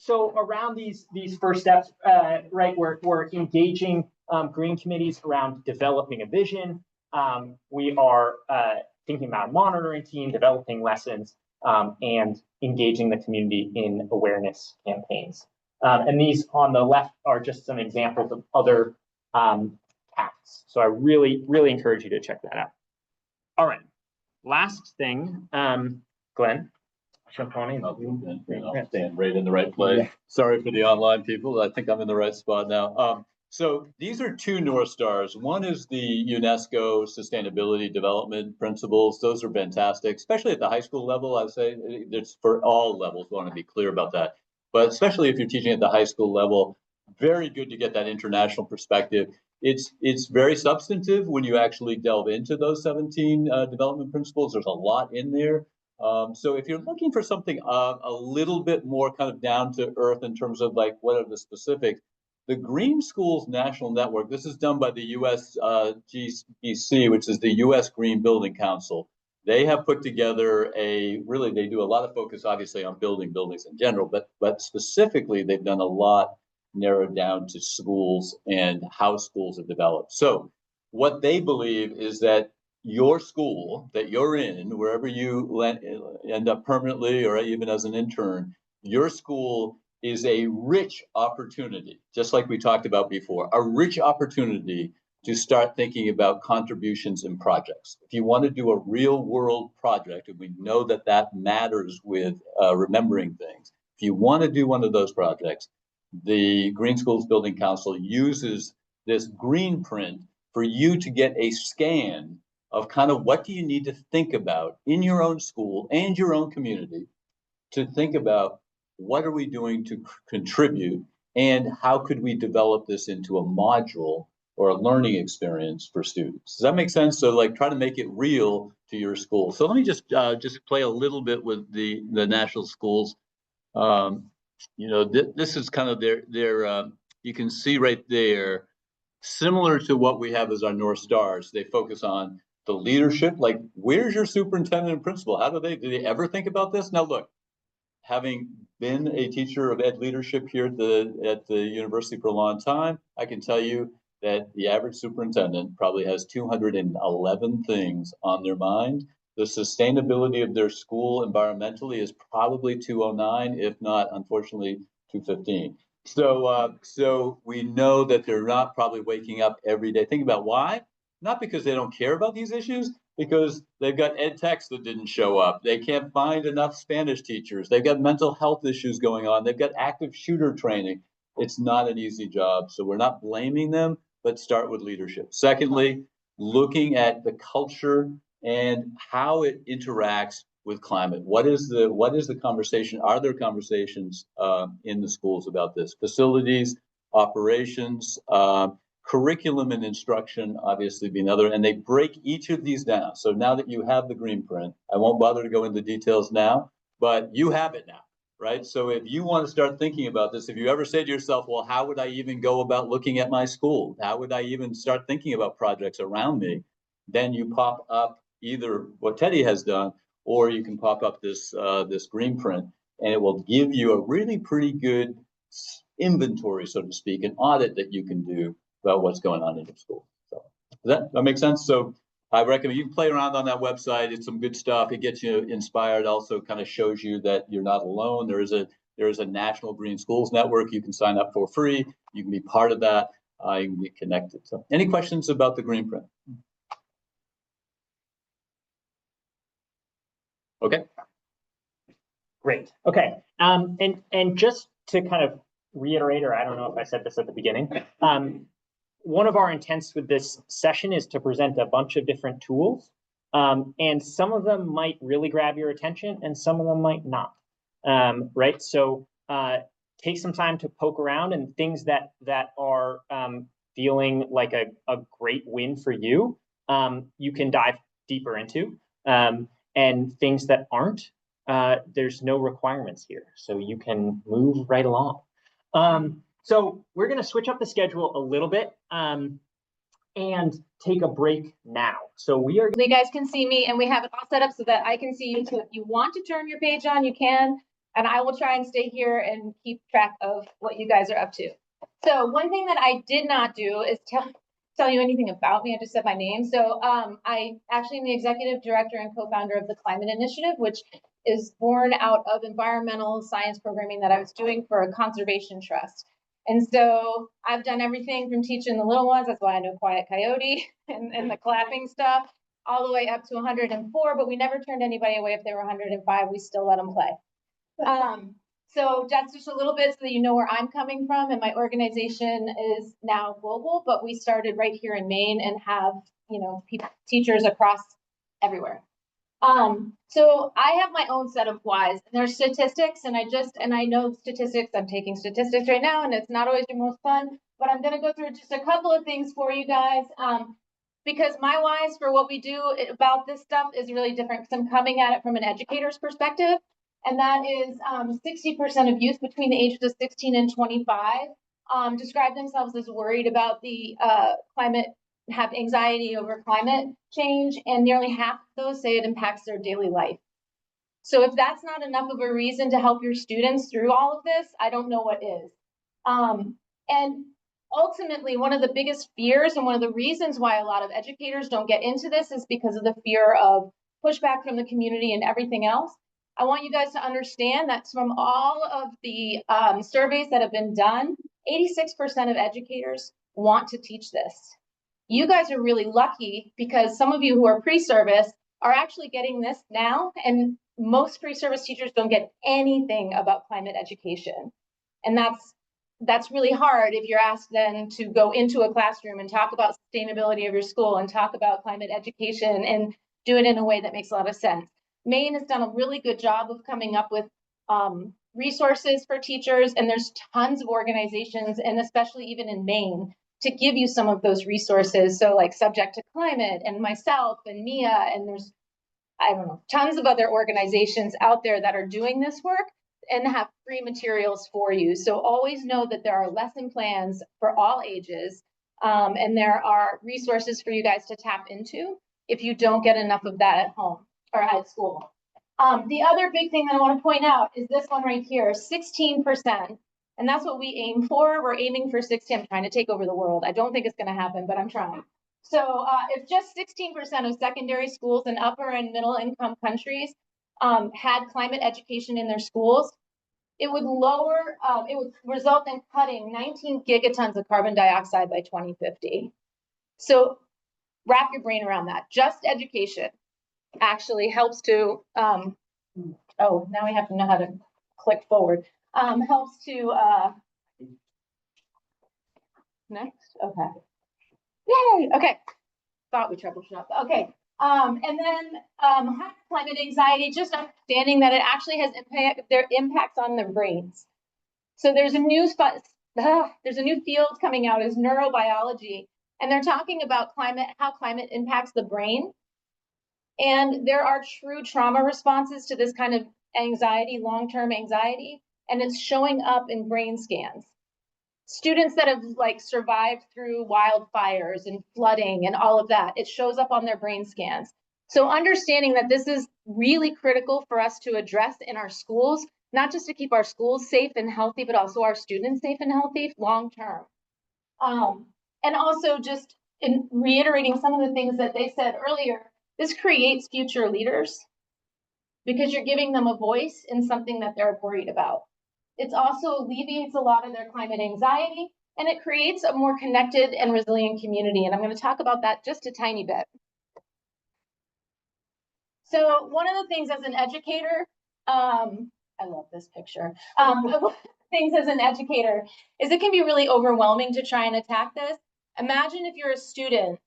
So around these first steps, right, we're engaging green committees around developing a vision. We are thinking about a monitoring team, developing lessons, and engaging the community in awareness campaigns. And these on the left are just some examples of other tasks. So I really, really encourage you to check that out. All right, last thing, Glenn. I'll stand right in the right place. Yeah. Sorry for the online people. I think I'm in the right spot now. So these are 2 North Stars. One is the UNESCO Sustainability Development Principles. Those are fantastic, especially at the high school level. I'd say it's for all levels. I want to be clear about that. But especially if you're teaching at the high school level, very good to get that international perspective. It's very substantive when you actually delve into those 17 development principles. There's a lot in there. So if you're looking for something a little bit more kind of down to earth in terms of like what are the specifics, the Green Schools National Network, this is done by the USGBC, which is the US Green Building Council. They have put together they do a lot of focus obviously on buildings in general, but specifically they've done a lot narrowed down to schools and how schools are developed. So what they believe is that your school that you're in, wherever you end up permanently or even as an intern, your school is a rich opportunity, just like we talked about before, a rich opportunity to start thinking about contributions and projects. If you want to do a real world project, and we know that matters with remembering things, if you want to do one of those projects, the Green Schools Building Council uses this green print for you to get a scan of kind of what do you need to think about in your own school and your own community to think about what are we doing to contribute and how could we develop this into a module or a learning experience for students. Does that make sense? So like try to make it real to your school. So let me just play a little bit with the national schools. This is kind of their you can see right there, similar to what we have as our North Stars. They focus on the leadership, like where's your superintendent and principal? Do they ever think about this? Now look, having been a teacher of ed leadership here at the university for a long time, I can tell you that the average superintendent probably has 211 things on their mind. The sustainability of their school environmentally is probably 209, if not, unfortunately, 215. So we know that they're not probably waking up every day. Think about why? Not because they don't care about these issues, because they've got ed techs that didn't show up. They can't find enough Spanish teachers. They've got mental health issues going on. They've got active shooter training. It's not an easy job. So we're not blaming them, but start with leadership. Secondly, looking at the culture and how it interacts with climate. What is the conversation? Are there conversations in the schools about this? Facilities, operations, curriculum and instruction, obviously be another, and they break each of these down. So now that you have the green print, I won't bother to go into details now, but you have it now, right? So if you want to start thinking about this, if you ever say to yourself, well, how would I even go about looking at my school? How would I even start thinking about projects around me? Then you pop up either what Teddy has done, or you can pop up this green print, and it will give you a really pretty good inventory, so to speak, an audit that you can do about what's going on in your school. So does that make sense? So I recommend you can play around on that website. It's some good stuff. It gets you inspired. Also kind of shows you that you're not alone. There is a National Green Schools Network you can sign up for free. You can be part of that. You can get connected. So any questions about the green print? Okay. Great. Okay. And just to kind of reiterate, or I don't know if I said this at the beginning, one of our intents with this session is to present a bunch of different tools, and some of them might really grab your attention and some of them might not, right? So take some time to poke around, and things that are feeling like a great win for you, you can dive deeper into, and things that aren't, there's no requirements here, so you can move right along. So we're going to switch up the schedule a little bit and take a break now. So we are. You guys can see me, and we have it all set up so that I can see you too. If you want to turn your page on, you can, and I will try and stay here and keep track of what you guys are up to. So one thing that I did not do is tell you anything about me. I just said my name. So I actually am the executive director and co-founder of the Climate Initiative, which is born out of environmental science programming that I was doing for a conservation trust. And so I've done everything from teaching the little ones, that's why I know Quiet Coyote and the clapping stuff, all the way up to 104, but we never turned anybody away if they were 105, we still let them play. So that's just a little bit so that you know where I'm coming from, and my organization is now global, but we started right here in Maine and have, teachers across everywhere. So I have my own set of whys, and there's statistics, and I know statistics, I'm taking statistics right now, and it's not always the most fun, but I'm going to go through just a couple of things for you guys, because my whys for what we do about this stuff is really different, because I'm coming at it from an educator's perspective, and that is 60% of youth between the ages of 16 and 25 describe themselves as worried about the climate, have anxiety over climate change, and nearly half of those say it impacts their daily life. So if that's not enough of a reason to help your students through all of this, I don't know what is. And ultimately, one of the biggest fears and one of the reasons why a lot of educators don't get into this is because of the fear of pushback from the community and everything else. I want you guys to understand that from all of the surveys that have been done, 86% of educators want to teach this. You guys are really lucky because some of you who are pre-service are actually getting this now, and most pre-service teachers don't get anything about climate education. And that's that's really hard if you're asked then to go into a classroom and talk about sustainability of your school and talk about climate education and do it in a way that makes a lot of sense. Maine has done a really good job of coming up with resources for teachers, and there's tons of organizations, and especially even in Maine, to give you some of those resources. So like Subject to Climate and myself and Mia, and there's, I don't know, tons of other organizations out there that are doing this work and have free materials for you. So always know that there are lesson plans for all ages, and there are resources for you guys to tap into if you don't get enough of that at home or at school. The other big thing that I want to point out is this one right here, 16%. And that's what we aim for. We're aiming for 16. I'm trying to take over the world. I don't think it's going to happen, but I'm trying. So if just 16% of secondary schools in upper and middle income countries had climate education in their schools, it would result in cutting 19 gigatons of carbon dioxide by 2050. So wrap your brain around that. Just education actually helps to, oh, now we have to know how to click forward. Helps to, next, okay. Yay, okay. Thought we troubleshot. Okay. And then climate anxiety, just understanding that it actually has impacts on their brains. So there's a new field coming out is neurobiology, and they're talking about how climate impacts the brain. And there are true trauma responses to this kind of anxiety, long-term anxiety, and it's showing up in brain scans. Students that have like survived through wildfires and flooding and all of that, it shows up on their brain scans. So understanding that this is really critical for us to address in our schools, not just to keep our schools safe and healthy, but also our students safe and healthy long term. And also just in reiterating some of the things that they said earlier, this creates future leaders because you're giving them a voice in something that they're worried about. It also alleviates a lot of their climate anxiety, and it creates a more connected and resilient community. And I'm going to talk about that just a tiny bit. So one of the things as an educator, I love this picture. Things as an educator is it can be really overwhelming to try and attack this. Imagine if you're a student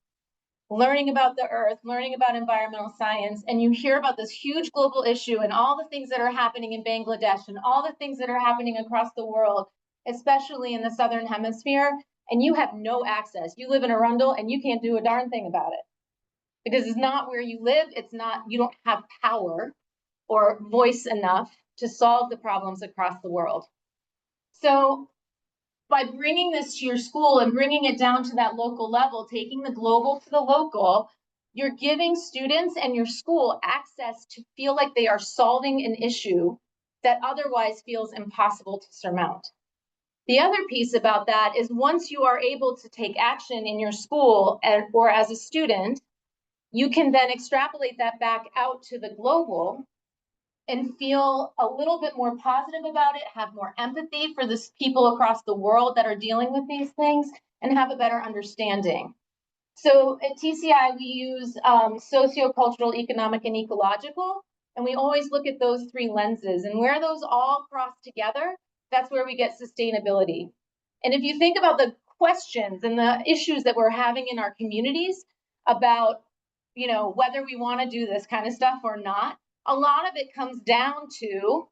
learning about the earth, learning about environmental science, and you hear about this huge global issue and all the things that are happening in Bangladesh and all the things that are happening across the world, especially in the Southern Hemisphere, and you have no access. You live in Arundel and you can't do a darn thing about it because it's not where you live. It's not, you don't have power or voice enough to solve the problems across the world. So by bringing this to your school and bringing it down to that local level, taking the global to the local, you're giving students and your school access to feel like they are solving an issue that otherwise feels impossible to surmount. The other piece about that is once you are able to take action in your school or as a student, you can then extrapolate that back out to the global and feel a little bit more positive about it, have more empathy for the people across the world that are dealing with these things, and have a better understanding. So at TCI, we use sociocultural, economic, and ecological, and we always look at those three lenses, and where those all cross together, that's where we get sustainability. And if you think about the questions and the issues that we're having in our communities about, you know, whether we want to do this kind of stuff or not, a lot of it comes down to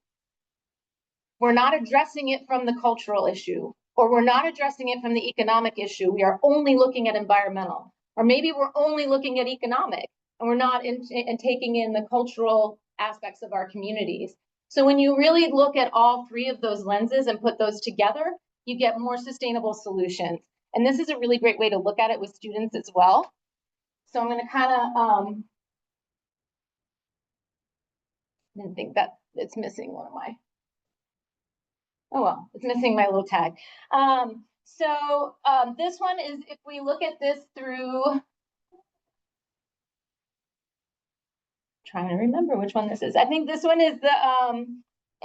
we're not addressing it from the cultural issue, or we're not addressing it from the economic issue. We are only looking at environmental, or maybe we're only looking at economic, and we're not taking in the cultural aspects of our communities. So when you really look at all three of those lenses and put those together, you get more sustainable solutions. And this is a really great way to look at it with students as well. So I'm going to kind of didn't think that it's missing one of my, oh well, it's missing my little tag. This one is, if we look at this through, trying to remember which one this is. I think this one is the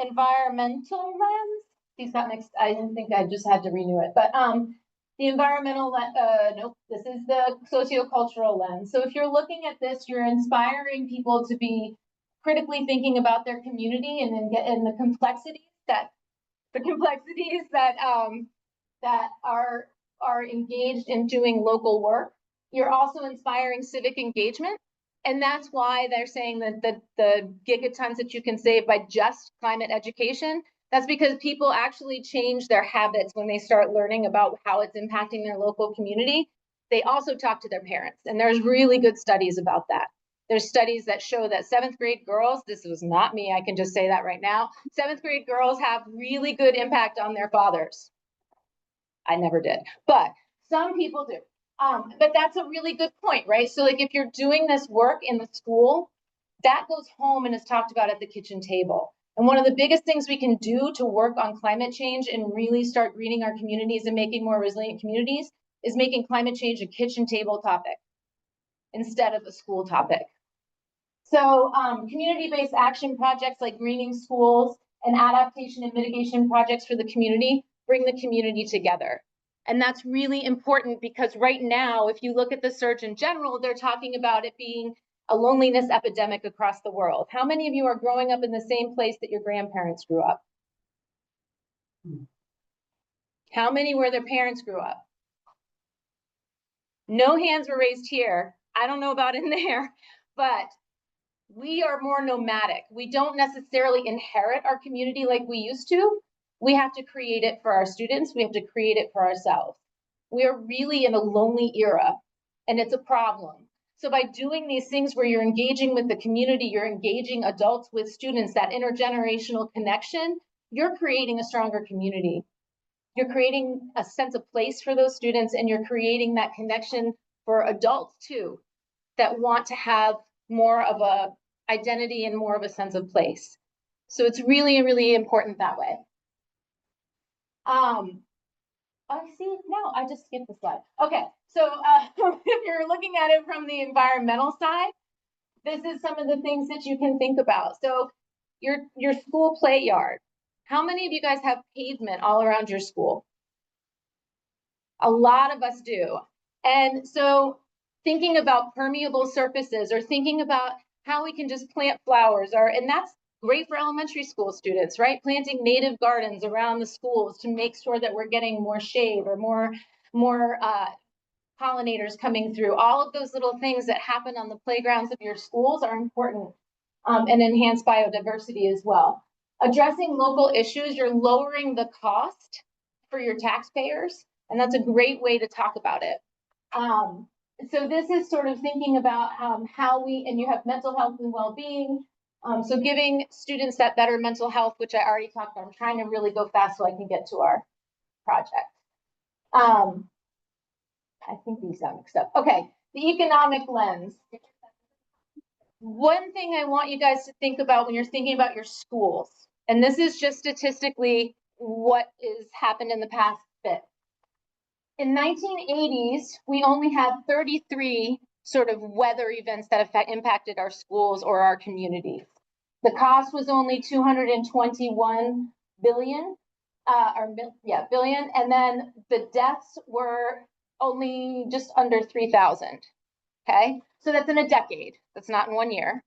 environmental lens. These got mixed, I didn't think I just had to renew it, but the environmental, nope, this is the sociocultural lens. So if you're looking at this, you're inspiring people to be critically thinking about their community and then get in the complexities that that are engaged in doing local work. You're also inspiring civic engagement. And that's why they're saying that the gigatons that you can save by just climate education, that's because people actually change their habits when they start learning about how it's impacting their local community. They also talk to their parents, and there's really good studies about that. There's studies that show that 7th grade girls, this was not me, I can just say that right now, 7th grade girls have really good impact on their fathers. I never did, but some people do. But that's a really good point, right? So like if you're doing this work in the school, that goes home and is talked about at the kitchen table. And one of the biggest things we can do to work on climate change and really start greening our communities and making more resilient communities is making climate change a kitchen table topic instead of a school topic. So community-based action projects like greening schools and adaptation and mitigation projects for the community bring the community together. And that's really important because right now, if you look at the Surgeon General, they're talking about it being a loneliness epidemic across the world. How many of you are growing up in the same place that your grandparents grew up? How many where their parents grew up? No hands were raised here. I don't know about in there, but we are more nomadic. We don't necessarily inherit our community like we used to. We have to create it for our students. We have to create it for ourselves. We are really in a lonely era, and it's a problem. So by doing these things where you're engaging with the community, you're engaging adults with students, that intergenerational connection, you're creating a stronger community. You're creating a sense of place for those students, and you're creating that connection for adults too, that want to have more of a identity and more of a sense of place. So it's really, really important that way. I see, no, I just skipped the slide. Okay, so if you're looking at it from the environmental side, this is some of the things that you can think about. So your school play yard. How many of you guys have pavement all around your school? A lot of us do. And so thinking about permeable surfaces or thinking about how we can just plant flowers, and that's great for elementary school students, right? Planting native gardens around the schools to make sure that we're getting more shade or more pollinators coming through. All of those little things that happen on the playgrounds of your schools are important and enhance biodiversity as well. Addressing local issues, you're lowering the cost for your taxpayers, and that's a great way to talk about it. So this is sort of thinking about how and you have mental health and well-being. So giving students that better mental health, which I already talked about. I'm trying to really go fast so I can get to our project. I think these got mixed up. Okay, the economic lens. One thing I want you guys to think about when you're thinking about your schools, and this is just statistically what has happened in the past bit. In 1980s, we only had 33 sort of weather events that impacted our schools or our communities. The cost was only 221 billion, billion, and then the deaths were only just under 3,000. Okay, so that's in a decade. That's not in 1 year.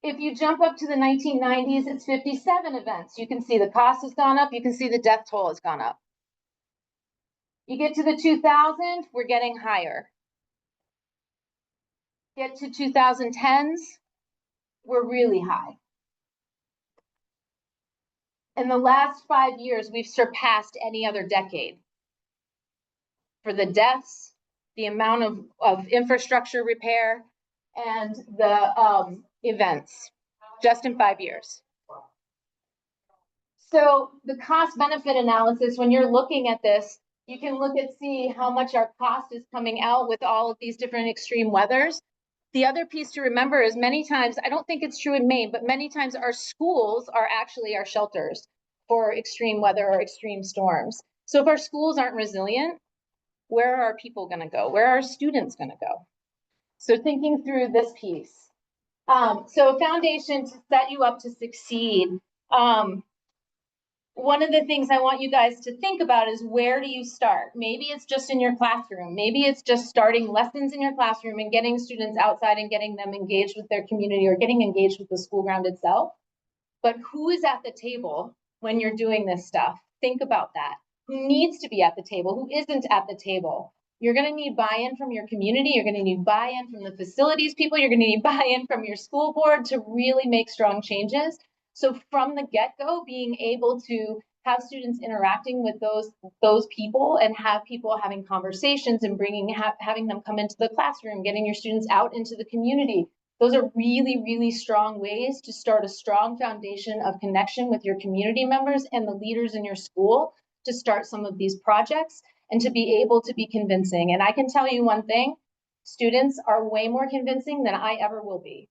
If you jump up to the 1990s, it's 57 events. You can see the cost has gone up. You can see the death toll has gone up. You get to the 2000s, we're getting higher. Get to 2010s, we're really high. In the last 5 years, we've surpassed any other decade for the deaths, the amount of infrastructure repair, and the events, just in 5 years. So the cost benefit analysis, when you're looking at this, you can look and see how much our cost is coming out with all of these different extreme weathers. The other piece to remember is many times, I don't think it's true in Maine, but many times our schools are actually our shelters for extreme weather or extreme storms. So if our schools aren't resilient, where are our people going to go? Where are our students going to go? So thinking through this piece. So foundation to set you up to succeed. One of the things I want you guys to think about is, where do you start? Maybe it's just in your classroom. Maybe it's just starting lessons in your classroom and getting students outside and getting them engaged with their community or getting engaged with the school ground itself. But who is at the table when you're doing this stuff? Think about that. who needs to be at the table, who isn't at the table. You're gonna need buy-in from your community, you're gonna need buy-in from the facilities people, you're gonna need buy-in from your school board to really make strong changes. So from the get-go, being able to have students interacting with those people and have people having conversations and having them come into the classroom, getting your students out into the community. Those are really, really strong ways to start a strong foundation of connection with your community members and the leaders in your school to start some of these projects and to be able to be convincing. And I can tell you one thing, students are way more convincing than I ever will be.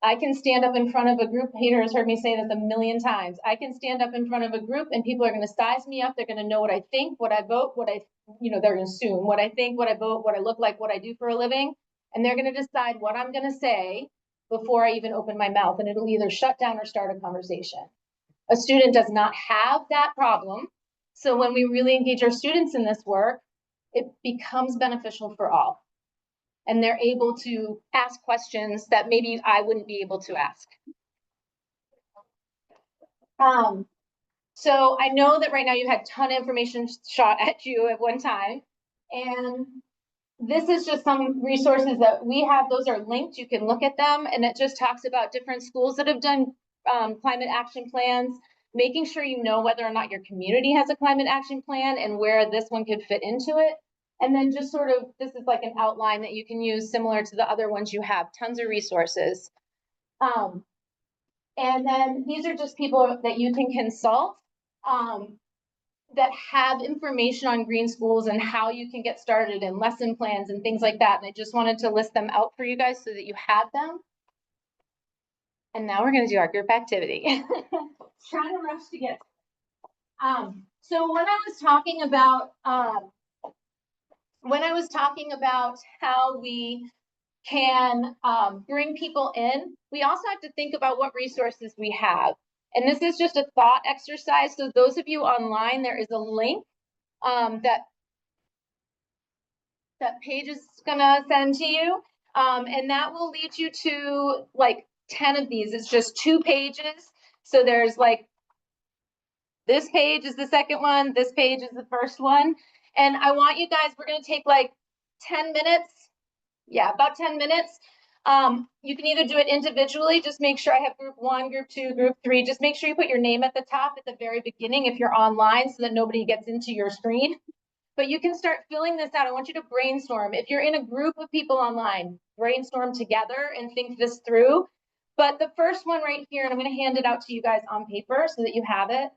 I can stand up in front of a group, Peter has heard me say this a million times. I can stand up in front of a group and people are going to size me up. They're going to know what I think, what I vote, they're going to assume what I think, what I vote, what I look like, what I do for a living. And they're going to decide what I'm going to say before I even open my mouth. And it'll either shut down or start a conversation. A student does not have that problem. So when we really engage our students in this work, it becomes beneficial for all. And they're able to ask questions that maybe I wouldn't be able to ask. So I know that right now you had a ton of information shot at you at one time. And this is just some resources that we have. Those are linked. You can look at them. And it just talks about different schools that have done climate action plans, making sure you know whether or not your community has a climate action plan and where this one could fit into it. And then just sort of, this is like an outline that you can use similar to the other ones you have, tons of resources. And then these are just people that you can consult that have information on green schools and how you can get started and lesson plans and things like that. And I just wanted to list them out for you guys so that you had them. And now we're going to do our group activity. Trying to rush to get. So when I was talking about how we can bring people in, we also have to think about what resources we have. And this is just a thought exercise. So those of you online, there is a link that Paige is gonna send to you. And that will lead you to like 10 of these. It's just 2 pages. So there's like, this page is the second one, this page is the first one. And I want you guys, we're gonna take like 10 minutes. Yeah, about 10 minutes. You can either do it individually, just make sure I have group 1, group 2, group 3. Just make sure you put your name at the top at the very beginning if you're online so that nobody gets into your screen. But you can start filling this out. I want you to brainstorm. If you're in a group of people online, brainstorm together and think this through. But the first one right here, and I'm going to hand it out to you guys on paper so that you have it,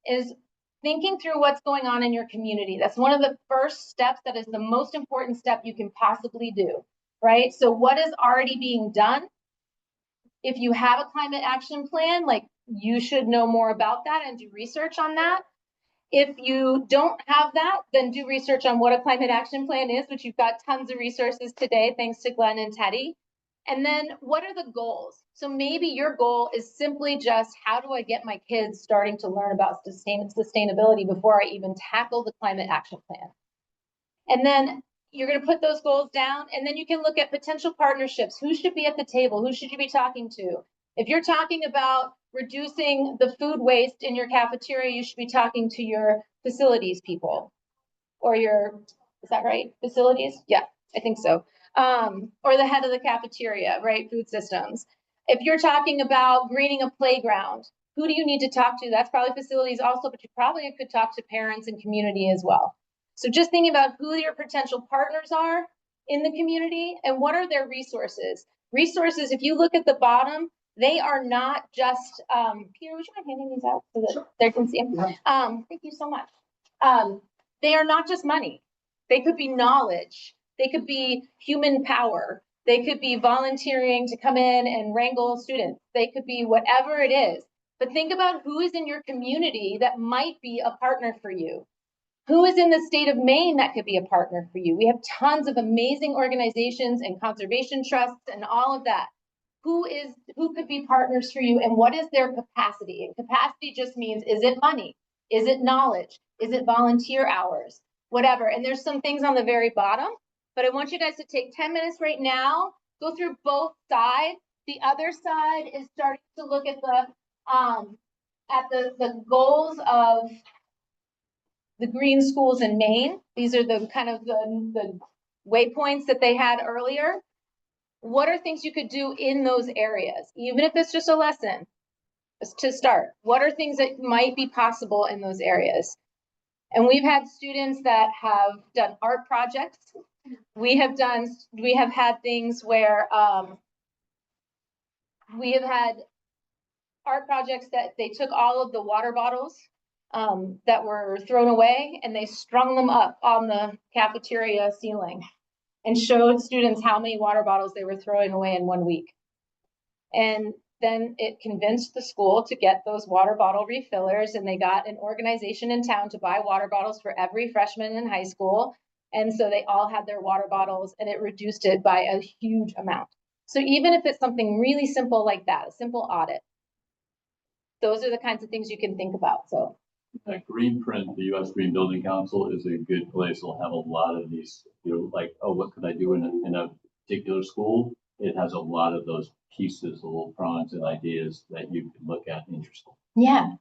is thinking through what's going on in your community. That's one of the first steps. That is the most important step you can possibly do, right? So what is already being done? If you have a climate action plan, like you should know more about that and do research on that. If you don't have that, then do research on what a climate action plan is, which you've got tons of resources today, thanks to Glenn and Teddy. And then what are the goals? So maybe your goal is simply just, how do I get my kids starting to learn about sustainability before I even tackle the climate action plan? And then you're going to put those goals down, and then you can look at potential partnerships. Who should be at the table? Who should you be talking to? If you're talking about reducing the food waste in your cafeteria, you should be talking to your facilities people or your, is that right? Facilities? Yeah, I think so. Or the head of the cafeteria, right? Food systems. If you're talking about greening a playground, who do you need to talk to? That's probably facilities also, but you probably could talk to parents and community as well. So just thinking about who your potential partners are in the community and what are their resources. Resources, if you look at the bottom, they are not just, Peter, would you mind handing these out so that they can see them? Thank you so much. They are not just money. They could be knowledge. They could be human power. They could be volunteering to come in and wrangle students. They could be whatever it is. But think about who is in your community that might be a partner for you. Who is in the state of Maine that could be a partner for you? We have tons of amazing organizations and conservation trusts and all of that. Who could be partners for you, and what is their capacity? And capacity just means, is it money? Is it knowledge? Is it volunteer hours? Whatever. And there's some things on the very bottom, but I want you guys to take 10 minutes right now, go through both sides. The other side is starting to look at the goals of the green schools in Maine. These are the kind of the waypoints that they had earlier. What are things you could do in those areas, even if it's just a lesson to start? What are things that might be possible in those areas? And we've had students that have done art projects. We have had things where we have had art projects that they took all of the water bottles that were thrown away and they strung them up on the cafeteria ceiling and showed students how many water bottles they were throwing away in 1 week. And then it convinced the school to get those water bottle refillers, and they got an organization in town to buy water bottles for every freshman in high school. And so they all had their water bottles, and it reduced it by a huge amount. So even if it's something really simple like that, a simple audit, those are the kinds of things you can think about. So That green print, the US Green Building Council is a good place. It'll have a lot of these, like, oh, what could I do in a particular school? It has a lot of those pieces, little prongs and ideas that you can look at and interesting. yeah,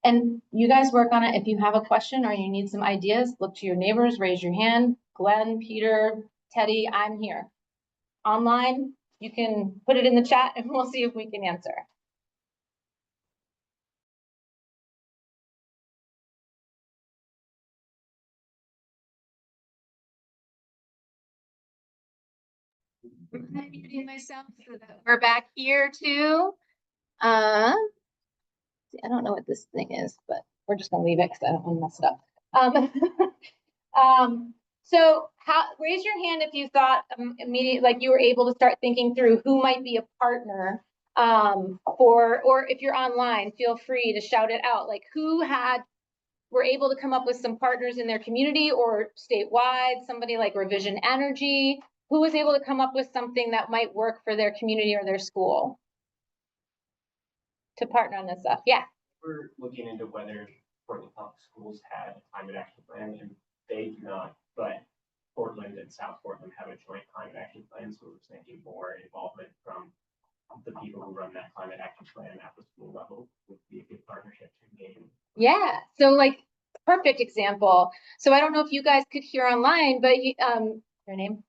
and you guys work on it. If you have a question or you need some ideas, look to your neighbors, raise your hand. Glenn, Peter, Teddy, I'm here. Online, you can put it in the chat and we'll see if we can answer. I'm muting myself so that we're back here too. I don't know what this thing is, but we're just gonna leave it because I don't want to mess it up. So raise your hand if you thought immediately, like you were able to start thinking through who might be a partner or if you're online, feel free to shout it out. Like were able to come up with some partners in their community or statewide, somebody like Revision Energy, who was able to come up with something that might work for their community or their school to partner on this stuff. Yeah. We're looking into whether Portland Public Schools had a climate action plan, and they do not, but Portland and South Portland have a joint climate action plan, so we're thinking more involvement from the people who run that climate action plan at the school level would be a good partnership to engage in. Yeah, so like perfect example. So I don't know if you guys could hear online, but your name?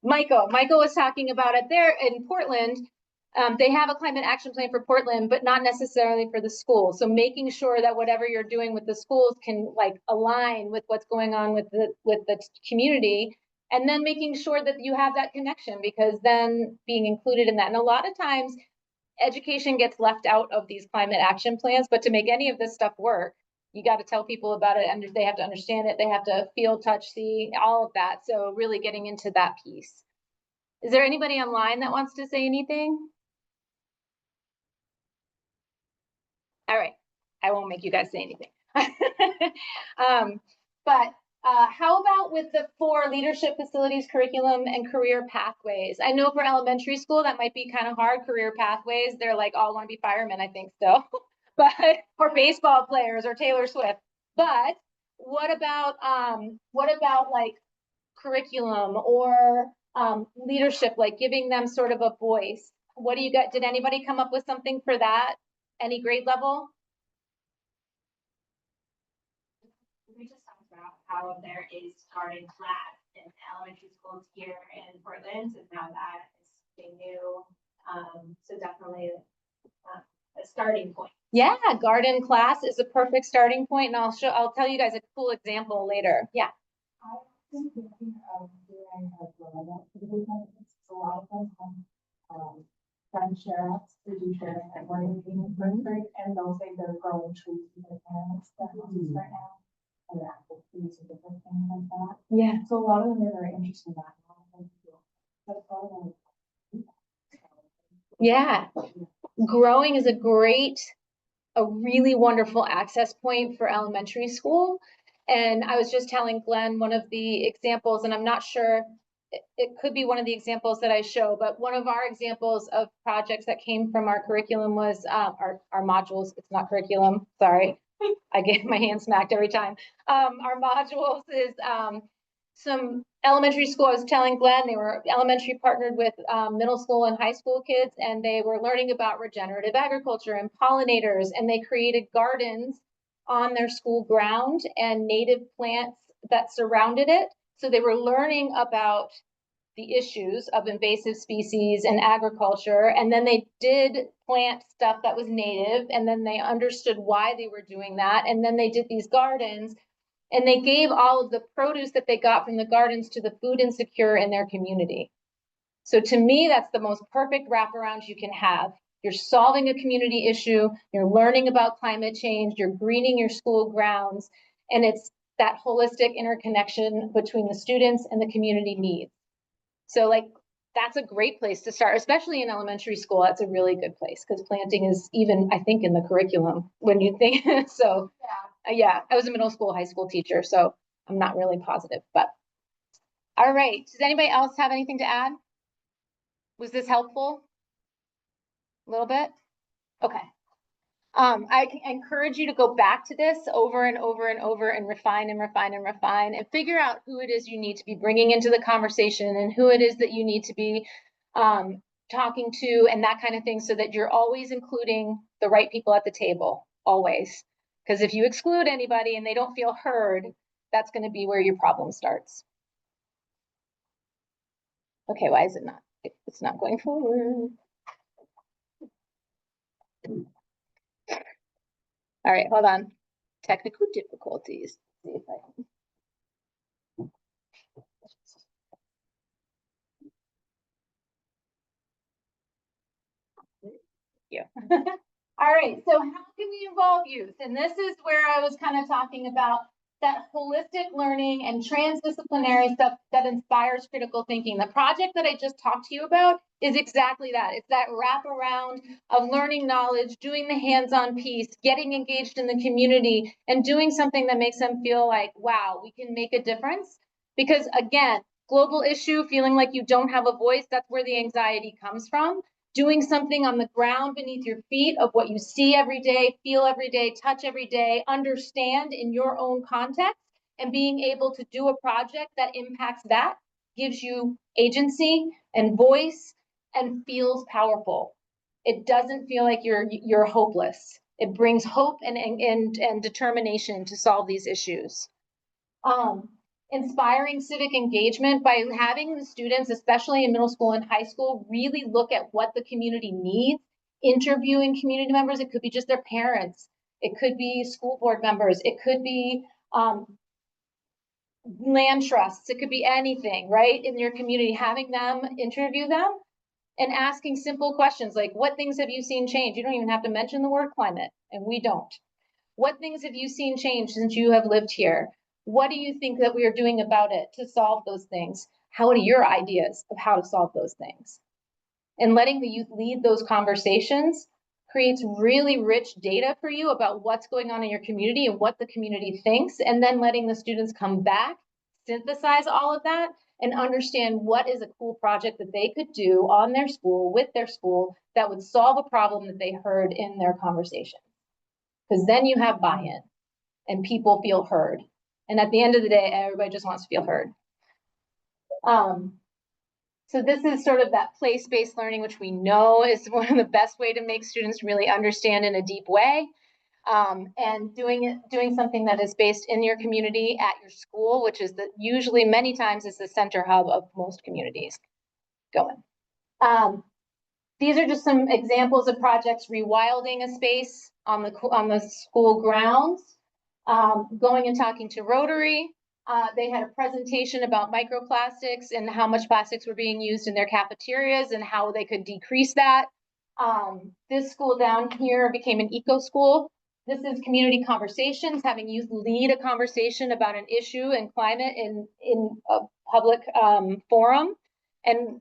Michael was talking about it there in Portland. They have a climate action plan for Portland, but not necessarily for the school. So making sure that whatever you're doing with the schools can like align with what's going on with the community, and then making sure that you have that connection, because then being included in that. And a lot of times education gets left out of these climate action plans, but to make any of this stuff work, you got to tell people about it, and they have to understand it. They have to feel, touch, see, all of that. So really getting into that piece. Is there anybody online that wants to say anything? All right, I won't make you guys say anything. But how about with the 4 leadership facilities, curriculum, and career pathways? I know for elementary school, that might be kind of hard, career pathways. They're like all want to be firemen, I think still, but or baseball players or Taylor Swift. But what about like curriculum or leadership, like giving them sort of a voice? What do you got? Did anybody come up with something for that? Any grade level? We just talked about how there is starting class in elementary schools here in Portland, and now that is something new. So definitely a starting point. Yeah, garden class is a perfect starting point, and I'll tell you guys a cool example later. Yeah. I was thinking of doing a global activity. A lot of us have friends share ups to do sharing at morning meeting in first grade, and they'll say they're growing trees with their parents that houses right now. And apple trees and different things like that. Yeah. So a lot of them are very interested in that. Yeah. Growing is a really wonderful access point for elementary school. And I was just telling Glenn one of the examples, and I'm not sure, it could be one of the examples that I show, but one of our examples of projects that came from our curriculum was our modules. It's not curriculum, sorry. I get my hand smacked every time. Our modules is some elementary school. I was telling Glenn, they were elementary partnered with middle school and high school kids, and they were learning about regenerative agriculture and pollinators, and they created gardens on their school ground and native plants that surrounded it. So they were learning about the issues of invasive species and agriculture. And then they did plant stuff that was native, and then they understood why they were doing that. And then they did these gardens, and they gave all of the produce that they got from the gardens to the food insecure in their community. So to me, that's the most perfect wraparound you can have. You're solving a community issue, you're learning about climate change, you're greening your school grounds, and it's that holistic interconnection between the students and the community needs. So like, that's a great place to start, especially in elementary school. That's a really good place because planting is even, I think, in the curriculum when you think. So yeah, I was a middle school, high school teacher, so I'm not really positive, but. All right, does anybody else have anything to add? Was this helpful? A little bit? Okay. I encourage you to go back to this over and over and over and refine and refine and refine and figure out who it is you need to be bringing into the conversation and who it is that you need to be talking to and that kind of thing, so that you're always including the right people at the table, always. Because if you exclude anybody and they don't feel heard, that's going to be where your problem starts. Okay, why is it not? It's not going forward. All right, hold on. Technical difficulties. See if I can. Yeah. All right, so how can we involve youth? And this is where I was kind of talking about that holistic learning and transdisciplinary stuff that inspires critical thinking. The project that I just talked to you about is exactly that. It's that wraparound of learning knowledge, doing the hands-on piece, getting engaged in the community, and doing something that makes them feel like, wow, we can make a difference. Because again, global issue, feeling like you don't have a voice, that's where the anxiety comes from. Doing something on the ground beneath your feet of what you see every day, feel every day, touch every day, understand in your own context, and being able to do a project that impacts that gives you agency and voice and feels powerful. It doesn't feel like you're hopeless. It brings hope and determination to solve these issues. Inspiring civic engagement by having the students, especially in middle school and high school, really look at what the community needs, interviewing community members. It could be just their parents. It could be school board members. It could be land trusts. It could be anything, right? In your community, having them interview them and asking simple questions like, what things have you seen change? You don't even have to mention the word climate, and we don't. What things have you seen change since you have lived here? What do you think that we are doing about it to solve those things? How are your ideas of how to solve those things? And letting the youth lead those conversations creates really rich data for you about what's going on in your community and what the community thinks, and then letting the students come back, synthesize all of that, and understand what is a cool project that they could do on their school, with their school, that would solve a problem that they heard in their conversation. Because then you have buy-in and people feel heard. And at the end of the day, everybody just wants to feel heard. So this is sort of that place-based learning, which we know is one of the best way to make students really understand in a deep way. And doing something that is based in your community at your school, which is usually many times is the center hub of most communities going. These are just some examples of projects rewilding a space on the school grounds, going and talking to Rotary. They had a presentation about microplastics and how much plastics were being used in their cafeterias and how they could decrease that. This school down here became an eco school. This is community conversations, having youth lead a conversation about an issue and climate in a public forum. And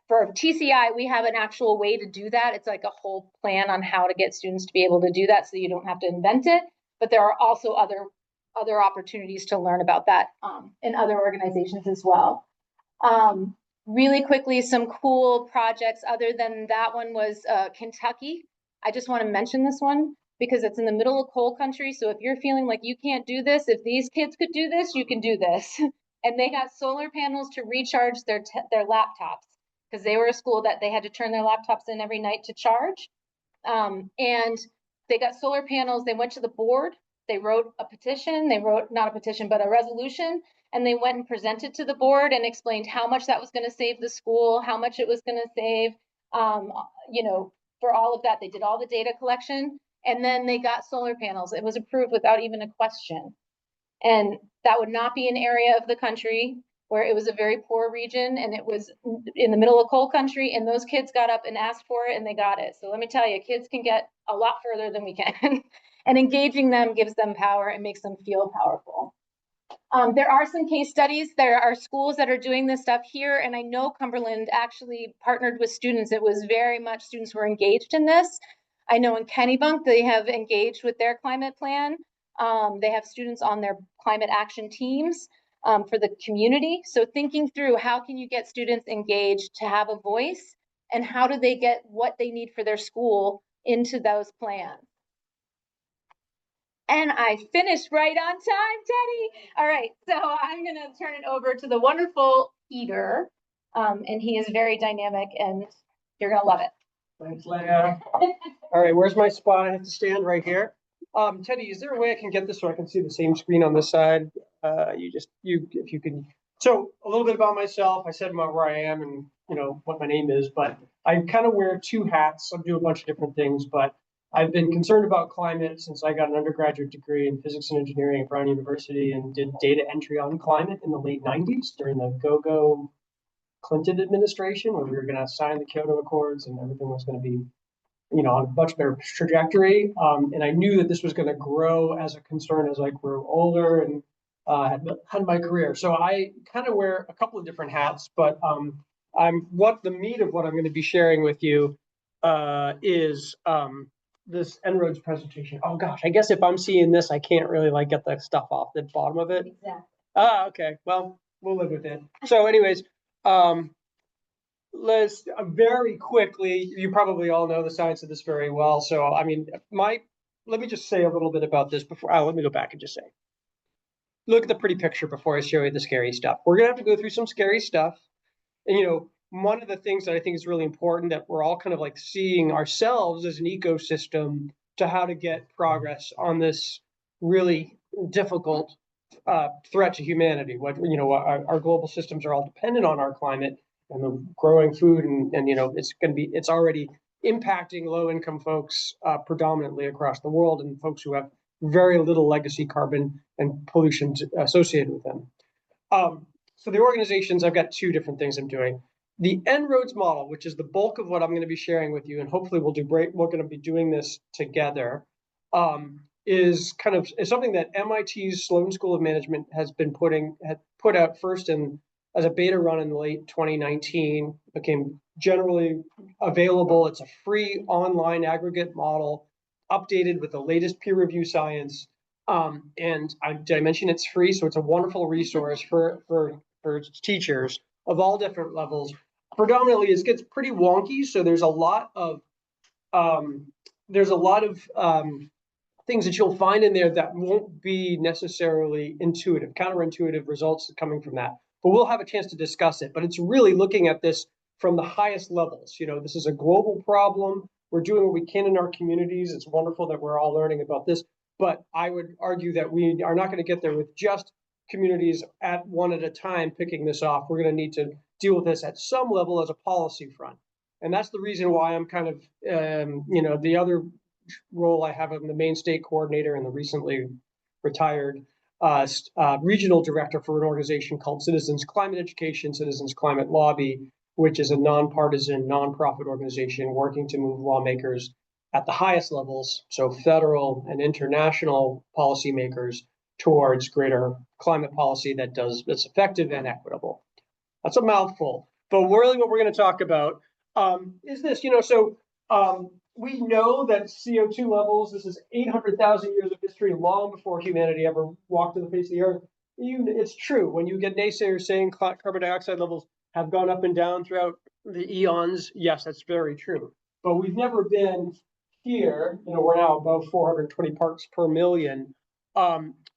for TCI, we have an actual way to do that. It's like a whole plan on how to get students to be able to do that so you don't have to invent it. But there are also other opportunities to learn about that in other organizations as well. Really quickly, some cool projects other than that one was Kentucky. I just want to mention this one because it's in the middle of coal country. So if you're feeling like you can't do this, if these kids could do this, you can do this. And they got solar panels to recharge their laptops because they were a school that they had to turn their laptops in every night to charge. And they got solar panels. They went to the board they wrote a petition, they wrote, not a petition, but a resolution, and they went and presented to the board and explained how much that was gonna save the school, how much it was gonna save, you know, for all of that. They did all the data collection, and then they got solar panels. It was approved without even a question. And that would not be an area of the country where it was a very poor region and it was in the middle of coal country, and those kids got up and asked for it and they got it. So let me tell you, kids can get a lot further than we can. And engaging them gives them power and makes them feel powerful. There are some case studies. There are schools that are doing this stuff here, and I know Cumberland actually partnered with students. It was very much students were engaged in this. I know in Kennebunk, they have engaged with their climate plan. They have students on their climate action teams for the community. So thinking through how can you get students engaged to have a voice, and how do they get what they need for their school into those plans. And I finished right on time, Teddy. All right, so I'm gonna turn it over to the wonderful Peter. And he is very dynamic and you're gonna love it. Thanks, Leah. All right, where's my spot? I have to stand right here. Teddy, is there a way I can get this so I can see the same screen on this side? If you can. So a little bit about myself. I said about where I am and what my name is, but I kind of wear two hats. I do a bunch of different things, but I've been concerned about climate since I got an undergraduate degree in physics and engineering at Brown University and did data entry on climate in the late 90s during the go-go Clinton administration, where we were going to sign the Kyoto Accords and everything was going to be, on a much better trajectory. And I knew that this was going to grow as a concern as I grew older and had my career. So I kind of wear a couple of different hats, but the meat of what I'm going to be sharing with you is this En-ROADS presentation. Oh gosh, I guess if I'm seeing this, I can't really get the stuff off the bottom of it. Exactly. Okay, well, we'll live with it. So anyways, let's very quickly, you probably all know the science of this very well. So, I mean, let me just say a little bit about this before, let me go back and just say, look at the pretty picture before I show you the scary stuff. We're gonna have to go through some scary stuff. And, one of the things that I think is really important that we're all kind of seeing ourselves as an ecosystem to how to get progress on this really difficult threat to humanity. Our global systems are all dependent on our climate and the growing food, and it's already impacting low-income folks predominantly across the world, and folks who have very little legacy carbon and pollution associated with them. So the organizations, I've got two different things I'm doing. The En-ROADS model, which is the bulk of what I'm going to be sharing with you, and hopefully we're going to be doing this together, is something that MIT's Sloan School of Management had put out first as a beta run in late 2019, became generally available. It's a free online aggregate model, updated with the latest peer review science. Did I mention it's free? So it's a wonderful resource for teachers of all different levels. Predominantly, it gets pretty wonky, so there's a lot of things that you'll find in there that won't be necessarily intuitive, counterintuitive results coming from that. But we'll have a chance to discuss it. But it's really looking at this from the highest levels. This is a global problem. We're doing what we can in our communities. It's wonderful that we're all learning about this. But I would argue that we are not going to get there with just communities one at a time picking this off. We're going to need to deal with this at some level as a policy front. And that's the reason why I'm kind of, the other role I have, I'm the Maine state coordinator and the recently retired regional director for an organization called Citizens Climate Education, Citizens Climate Lobby, which is a nonpartisan, nonprofit organization working to move lawmakers at the highest levels, so federal and international policymakers, towards greater climate policy that's effective and equitable. That's a mouthful, but really what we're going to talk about is this. We know that CO2 levels, this is 800,000 years of history, long before humanity ever walked to the face of the earth. It's true. When you get naysayers saying carbon dioxide levels have gone up and down throughout the eons, yes, that's very true. But we've never been here, we're now above 420 parts per million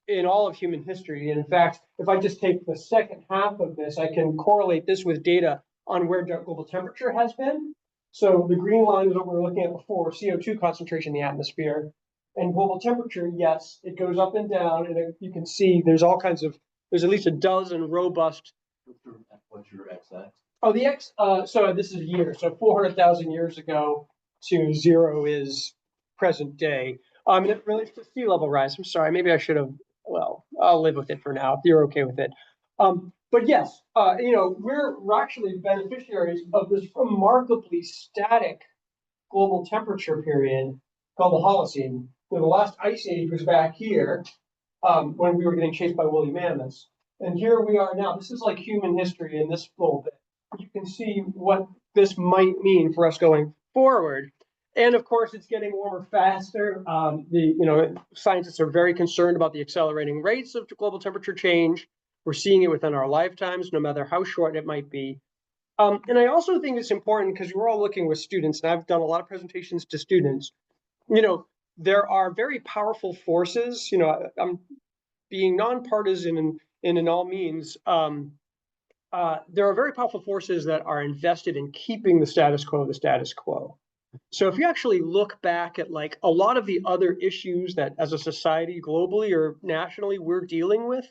in all of human history. And in fact, if I just take the second half of this, I can correlate this with data on where global temperature has been. So the green line is what we were looking at before, CO2 concentration in the atmosphere. And global temperature, yes, it goes up and down, and you can see there's all kinds of, there's at least a dozen robust. What's your X-axis? Oh, the X, so this is a year, so 400,000 years ago to 0 is present day. And it relates to sea level rise. I'm sorry, maybe I should have, well, I'll live with it for now if you're okay with it. But yes, we're actually beneficiaries of this remarkably static global temperature period called the Holocene. The last ice age was back here when we were getting chased by woolly mammoths. And here we are now. This is like human history in this little bit. You can see what this might mean for us going forward. And of course, it's getting warmer faster. Scientists are very concerned about the accelerating rates of global temperature change. We're seeing it within our lifetimes, no matter how short it might be. And I also think it's important because we're all looking with students, and I've done a lot of presentations to students. There are very powerful forces. I'm being nonpartisan in all means. There are very powerful forces that are invested in keeping the status quo the status quo. So if you actually look back at like a lot of the other issues that as a society globally or nationally we're dealing with,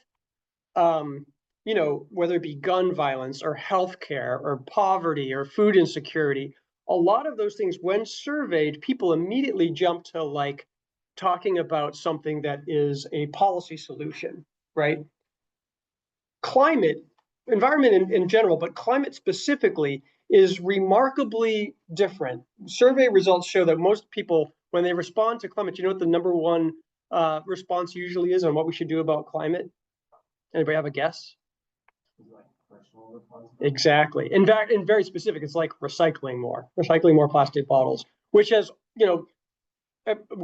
whether it be gun violence or healthcare or poverty or food insecurity, a lot of those things, when surveyed, people immediately jump to like talking about something that is a policy solution, right? Climate, environment in general, but climate specifically is remarkably different. Survey results show that most people, when they respond to climate, you know what the number one response usually is on what we should do about climate? Anybody have a guess? Exactly. In fact, and very specific, it's like recycling more plastic bottles, which has, of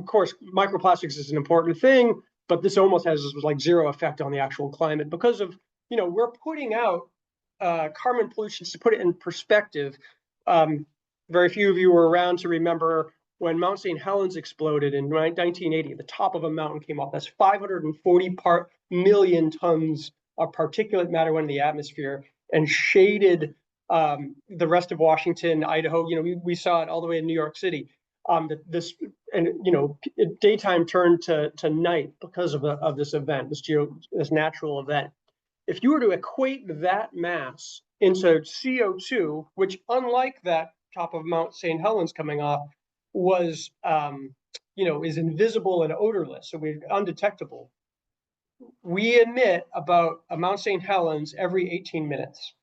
course, microplastics is an important thing, but this almost has like zero effect on the actual climate because of, we're putting out carbon pollution. To put it in perspective, very few of you were around to remember when Mount St. Helens exploded in 1980, the top of a mountain came off. That's 540 million tons of particulate matter went in the atmosphere and shaded the rest of Washington, Idaho. We saw it all the way in New York City. Daytime turned to night because of this event, this natural event. If you were to equate that mass into CO2, which unlike that top of Mount St. Helens coming off, was is invisible and odorless, so we're undetectable. We emit about a Mount St. Helens every 18 minutes.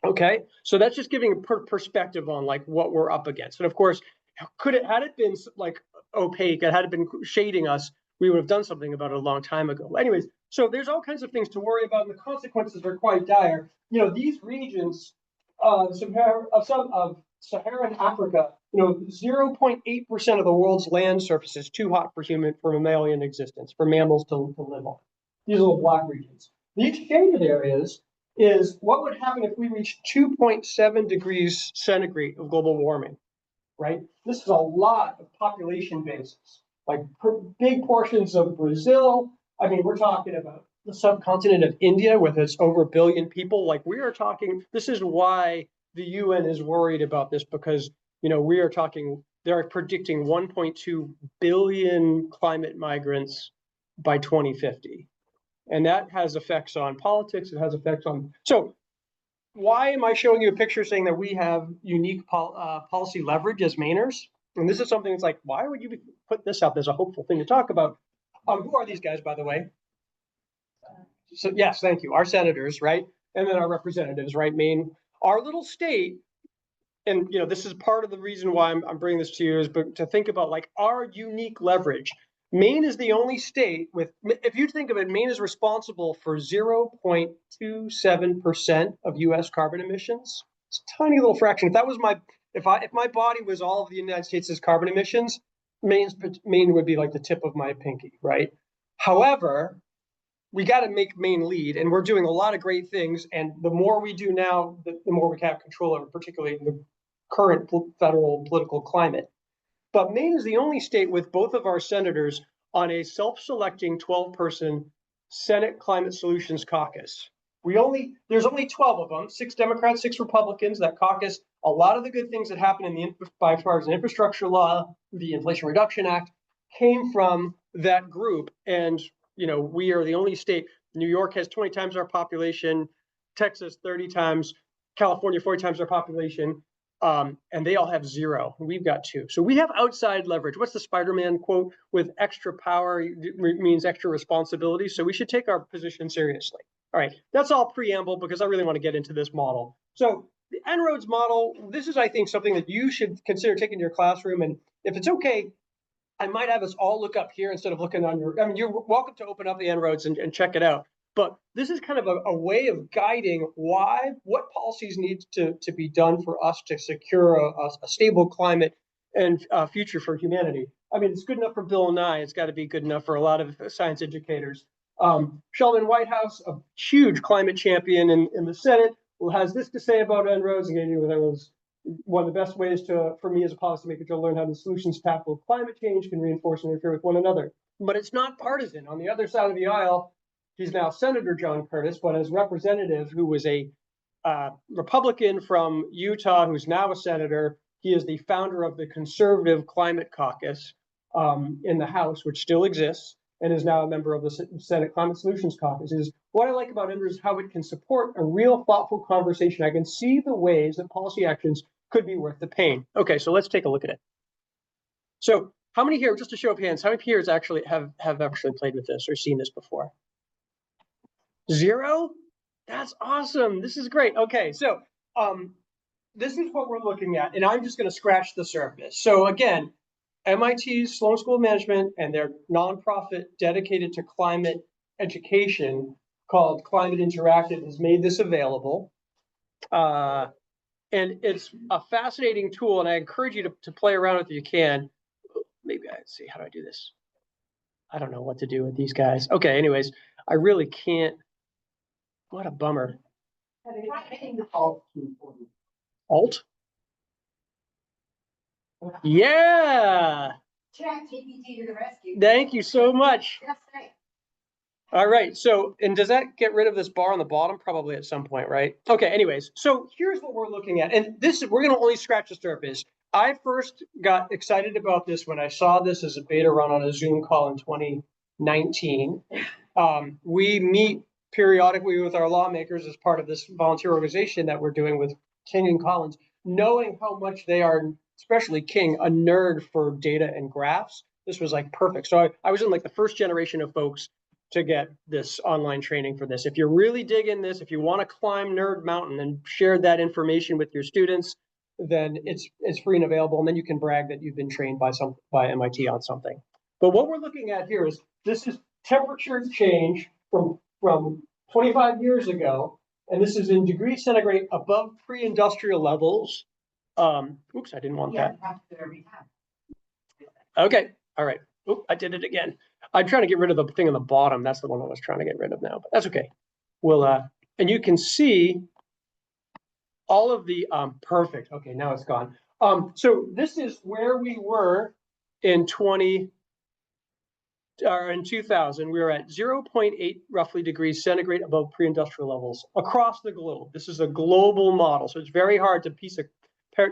Okay, so that's just giving a perspective on like what we're up against. And of course, had it been like opaque, had it been shading us, we would have done something about it a long time ago. Anyways, so there's all kinds of things to worry about, and the consequences are quite dire. These regions of Saharan Africa, 0.8% of the world's land surface is too hot for mammalian existence, for mammals to live on. These little black regions. These shaded areas is what would happen if we reached 2.7 degrees centigrade of global warming, right? This is a lot of population bases, like big portions of Brazil. I mean, we're talking about the subcontinent of India with its over 1 billion people. Like we are talking, this is why the UN is worried about this, because, we are talking, they're predicting 1.2 billion climate migrants by 2050. And that has effects on politics. It has effects on, so why am I showing you a picture saying that we have unique policy leverage as Mainers? And this is something that's like, why would you put this up as a hopeful thing to talk about? Who are these guys, by the way? So yes, thank you. Our senators, right? And then our representatives, right? Maine, our little state. And this is part of the reason why I'm bringing this to you is to think about like our unique leverage. Maine is the only state with, if you think of it, Maine is responsible for 0.27% of US carbon emissions. It's a tiny little fraction. If my body was all of the United States' carbon emissions, Maine would be like the tip of my pinky, right? However, we got to make Maine lead, and we're doing a lot of great things. And the more we do now, the more we can have control over, particularly the current federal political climate. But Maine is the only state with both of our senators on a self-selecting 12-person Senate Climate Solutions Caucus. There's only 12 of them, 6 Democrats, 6 Republicans that caucus a lot of the good things that happen in the bipartisan infrastructure law, the Inflation Reduction Act, came from that group. And, you know, we are the only state. New York has 20 times our population, Texas 30 times, California 40 times our population, and they all have 0. We've got 2. So we have outside leverage. What's the Spider-Man quote? With extra power means extra responsibility. So we should take our position seriously. All right, that's all preamble because I really want to get into this model. So the En-ROADS model, this is, I think, something that you should consider taking to your classroom. And if it's okay, I might have us all look up here instead of looking on your, I mean, you're welcome to open up the En-ROADS and check it out. But this is kind of a way of guiding what policies need to be done for us to secure a stable climate and future for humanity. I mean, it's good enough for Bill and I. It's got to be good enough for a lot of science educators. Sheldon Whitehouse, a huge climate champion in the Senate, who has this to say about En-ROADS. Again, that was one of the best ways for me as a policymaker to learn how the solutions to tackle climate change can reinforce and interfere with one another. But it's not partisan. On the other side of the aisle, he's now Senator John Curtis, but as representative, who was a Republican from Utah, who's now a senator, he is the founder of the Conservative Climate Caucus in the House, which still exists, and is now a member of the Senate Climate Solutions Caucus. Is what I like about it is how it can support a real thoughtful conversation. I can see the ways that policy actions could be worth the pain. Okay, so let's take a look at it. So how many here, just to show of hands, how many here actually have actually played with this or seen this before? 0? That's awesome. This is great. Okay, so this is what we're looking at, and I'm just going to scratch the surface. So again, MIT's Sloan School of Management and their nonprofit dedicated to climate education called Climate Interactive has made this available. And it's a fascinating tool, and I encourage you to play around with it if you can. Maybe I'd see, how do I do this? I don't know what to do with these guys. Okay, anyways, I really can't. What a bummer. Alt? Yeah. ChatGPT to the rescue. Thank you so much. That's right. All right. So, and does that get rid of this bar on the bottom? Probably at some point, right? Okay. Anyways, so here's what we're looking at. And we're going to only scratch the surface. I first got excited about this when I saw this as a beta run on a Zoom call in 2019. We meet periodically with our lawmakers as part of this volunteer organization that we're doing with King and Collins, knowing how much they are, especially King, a nerd for data and graphs. This was like perfect. So I was in like the first generation of folks to get this online training for this. If you're really digging this, if you want to climb Nerd Mountain and share that information with your students, then it's free and available. And then you can brag that you've been trained by MIT on something. But what we're looking at here is this is temperature change from 25 years ago. And this is in degrees centigrade above pre-industrial levels. Oops, I didn't want that. Okay, all right. Oop, I did it again. I'm trying to get rid of the thing on the bottom. That's the one I was trying to get rid of now, but that's okay. We'll, and you can see all of the, perfect. Okay, now it's gone. So this is where we were in 2000. We were at 0.8 roughly degrees centigrade above pre-industrial levels across the globe. This is a global model, so it's very hard to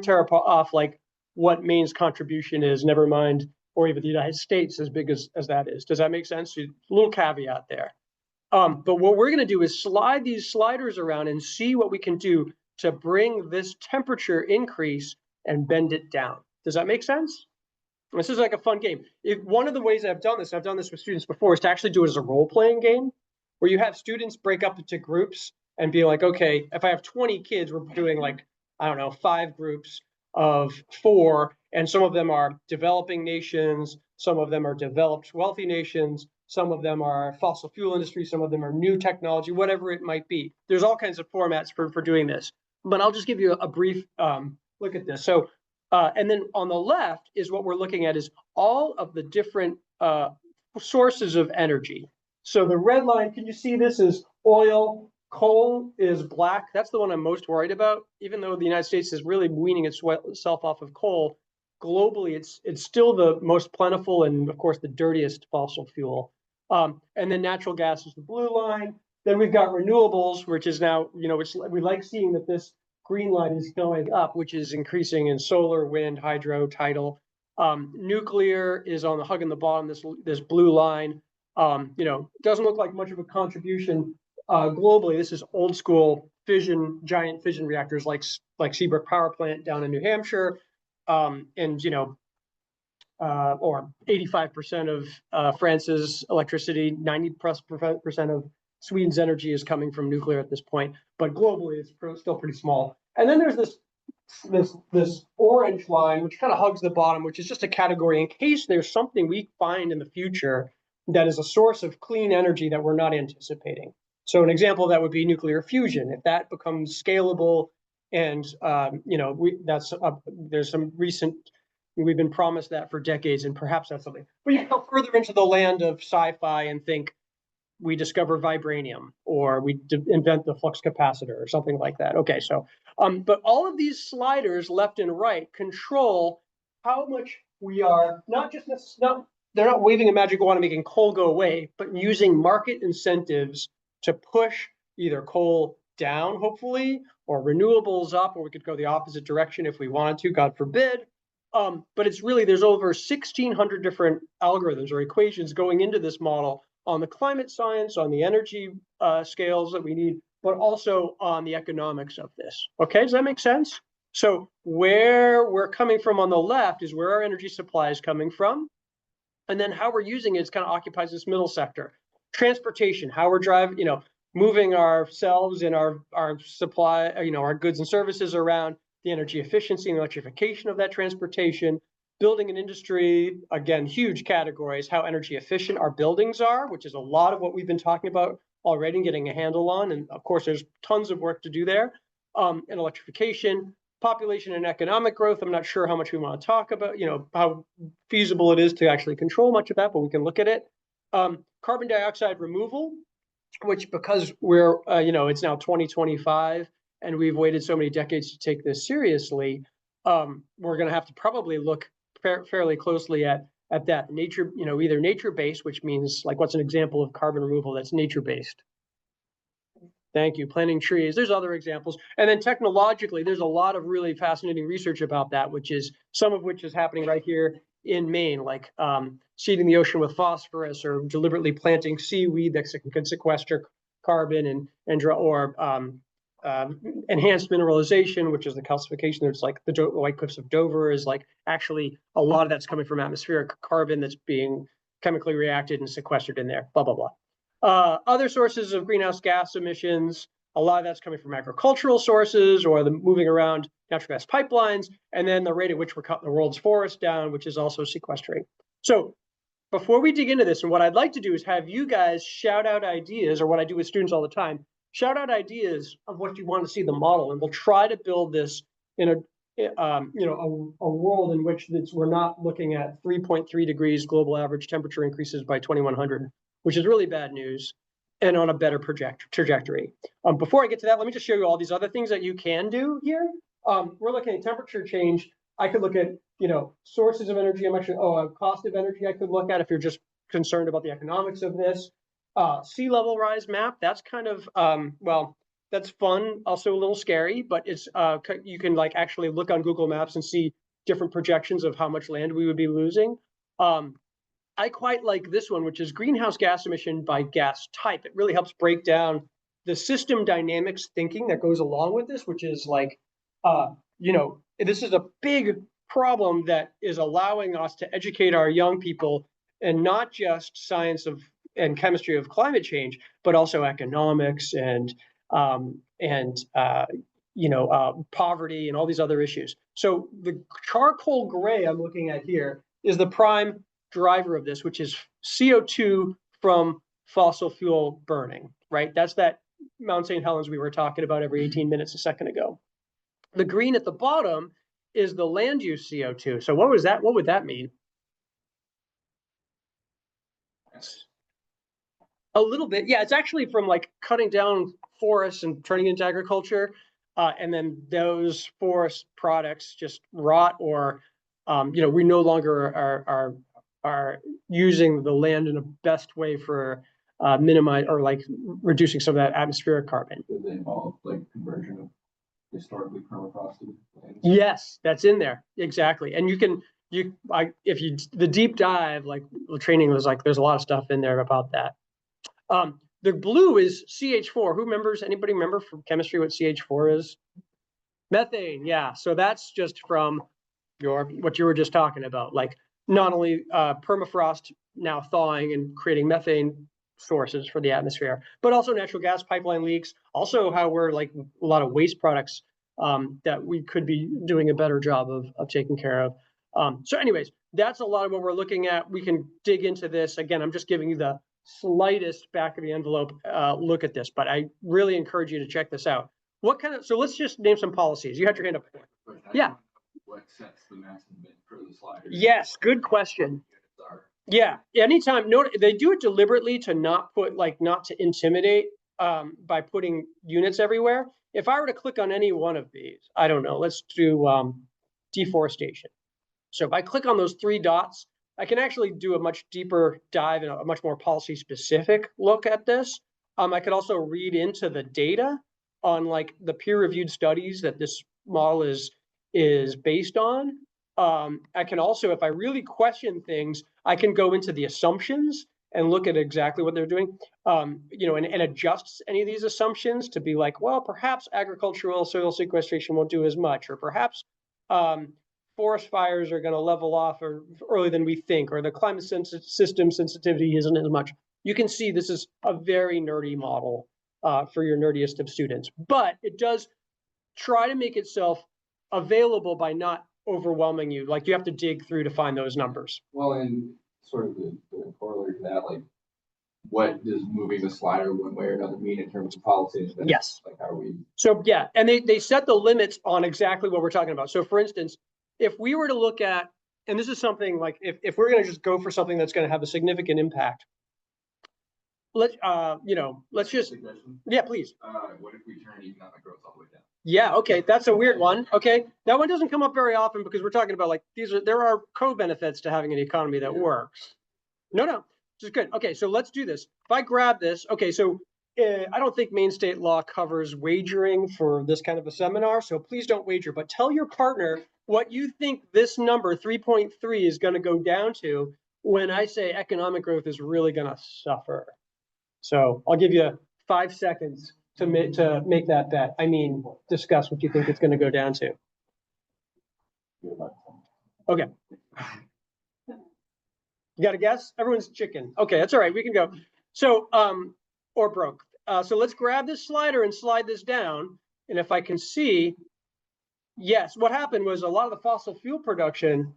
tear off like what Maine's contribution is, never mind, or even the United States as big as that is. Does that make sense? A little caveat there. But what we're going to do is slide these sliders around and see what we can do to bring this temperature increase and bend it down. Does that make sense? This is like a fun game. One of the ways I've done this with students before, is to actually do it as a role-playing game, where you have students break up into groups and be like, okay, if I have 20 kids, we're doing like, I don't know, 5 groups of 4, and some of them are developing nations, some of them are developed wealthy nations, some of them are fossil fuel industry, some of them are new technology, whatever it might be. There's all kinds of formats for doing this, but I'll just give you a brief look at this. So, and then on the left is what we're looking at is all of the different sources of energy. So the red line, can you see this is oil? Coal is black. That's the one I'm most worried about. Even though the United States is really weaning itself off of coal, globally, it's still the most plentiful and, of course, the dirtiest fossil fuel. And then natural gas is the blue line. Then we've got renewables, which is now, we like seeing that this green line is going up, which is increasing in solar, wind, hydro, tidal. Nuclear is on the hugging the bottom, this blue line. Doesn't look like much of a contribution globally. This is old school fission, giant fission reactors like Seabrook Power Plant down in New Hampshire, or 85% of France's electricity, 90% of Sweden's energy is coming from nuclear at this point. But globally, it's still pretty small. And then there's this orange line, which kind of hugs the bottom, which is just a category in case there's something we find in the future that is a source of clean energy that we're not anticipating. So an example of that would be nuclear fusion. If that becomes scalable, and there's some recent, we've been promised that for decades, and perhaps that's something. But you go further into the land of sci-fi and think we discover vibranium, or we invent the flux capacitor or something like that. Okay, so but all of these sliders left and right control how much we are they're not waving a magic wand and making coal go away, but using market incentives to push either coal down, hopefully, or renewables up, or we could go the opposite direction if we wanted to, God forbid. But it's really, there's over 1,600 different algorithms or equations going into this model on the climate science, on the energy scales that we need, but also on the economics of this. Okay, does that make sense? So where we're coming from on the left is where our energy supply is coming from. And then how we're using it kind of occupies this middle sector. Transportation, how we're driving, moving ourselves and our supply, our goods and services around, the energy efficiency and electrification of that transportation, building an industry, again, huge categories, how energy efficient our buildings are, which is a lot of what we've been talking about already and getting a handle on. And of course, there's tons of work to do there. And electrification, population and economic growth. I'm not sure how much we want to talk about, how feasible it is to actually control much of that, but we can look at it. Carbon dioxide removal, which because we're, it's now 2025 and we've waited so many decades to take this seriously, we're going to have to probably look fairly closely at that. Nature, either nature-based, which means like what's an example of carbon removal that's nature-based? Thank you. Planting trees. There's other examples. And then technologically, there's a lot of really fascinating research about that, some of which is happening right here in Maine, like seeding the ocean with phosphorus or deliberately planting seaweed that can sequester carbon or enhanced mineralization, which is the calcification. There's like the White Cliffs of Dover is like actually a lot of that's coming from atmospheric carbon that's being chemically reacted and sequestered in there, blah, blah, blah. Other sources of greenhouse gas emissions, a lot of that's coming from agricultural sources or the moving around natural gas pipelines, and then the rate at which we're cutting the world's forests down, which is also sequestering. So before we dig into this, and what I'd like to do is have you guys shout out ideas, or what I do with students all the time, shout out ideas of what you want to see the model, and we'll try to build this in a world in which we're not looking at 3.3 degrees global average temperature increases by 2100. Which is really bad news, and on a better trajectory. Before I get to that, let me just show you all these other things that you can do here. We're looking at temperature change. I could look at, sources of energy. I'm actually, cost of energy I could look at if you're just concerned about the economics of this. Sea level rise map, that's kind of, that's fun, also a little scary, but it's you can like actually look on Google Maps and see different projections of how much land we would be losing. I quite like this one, which is greenhouse gas emission by gas type. It really helps break down the system dynamics thinking that goes along with this, which is like, this is a big problem that is allowing us to educate our young people, and not just science and chemistry of climate change, but also economics and poverty and all these other issues. So the charcoal gray I'm looking at here is the prime driver of this, which is CO2 from fossil fuel burning, right? That's that Mount St. Helens we were talking about every 18 minutes a second ago. The green at the bottom is the land use CO2. So what was that? What would that mean? A little bit. Yeah, it's actually from like cutting down forests and turning into agriculture. And then those forest products just rot, or, we no longer are using the land in the best way for minimize or like reducing some of that atmospheric carbon. Does it involve like conversion of historically permafrosted lands? Yes, that's in there. Exactly. And you can the deep dive, like the training was like, there's a lot of stuff in there about that. The blue is CH4. Anybody remember from chemistry what CH4 is? Methane, yeah. So that's just from what you were just talking about. Like not only permafrost now thawing and creating methane sources for the atmosphere, but also natural gas pipeline leaks. Also how we're like a lot of waste products that we could be doing a better job of taking care of. So anyways, that's a lot of what we're looking at. We can dig into this. Again, I'm just giving you the slightest back of the envelope look at this, but I really encourage you to check this out. So let's just name some policies. You had your hand up. Yeah. What sets the maximum for the sliders? Yes, good question. Yeah, anytime, they do it deliberately to not to intimidate by putting units everywhere. If I were to click on any one of these, I don't know, let's do deforestation. So if I click on those 3 dots, I can actually do a much deeper dive and a much more policy specific look at this. I could also read into the data on like the peer reviewed studies that this model is based on. I can also, if I really question things, I can go into the assumptions and look at exactly what they're doing, and adjust any of these assumptions to be like, well, perhaps agricultural soil sequestration won't do as much, or perhaps forest fires are going to level off earlier than we think, or the climate system sensitivity isn't as much. You can see this is a very nerdy model for your nerdiest of students, but it does try to make itself available by not overwhelming you. Like you have to dig through to find those numbers. Well, and sort of the corollary to that, like, what does moving the slider one way or another mean in terms of policy? Yes. Like, how are we? So yeah, and they set the limits on exactly what we're talking about. So for instance, if we were to look at, and this is something like, if we're going to just go for something that's going to have a significant impact, let's just, Suggestion? yeah, please. What if we turn economic growth all the way down? Yeah, okay, that's a weird one. Okay, that one doesn't come up very often because we're talking about like there are co-benefits to having an economy that works. No, this is good. Okay, so let's do this. If I grab this, okay, so I don't think Maine state law covers wagering for this kind of a seminar, so please don't wager, but tell your partner what you think this number 3.3 is going to go down to when I say economic growth is really going to suffer. So I'll give you 5 seconds to make that bet. I mean, discuss what you think it's going to go down to. Okay. You got a guess? Everyone's chicken. Okay, that's all right. We can go. So, or broke. So let's grab this slider and slide this down. And if I can see, yes, what happened was a lot of the fossil fuel production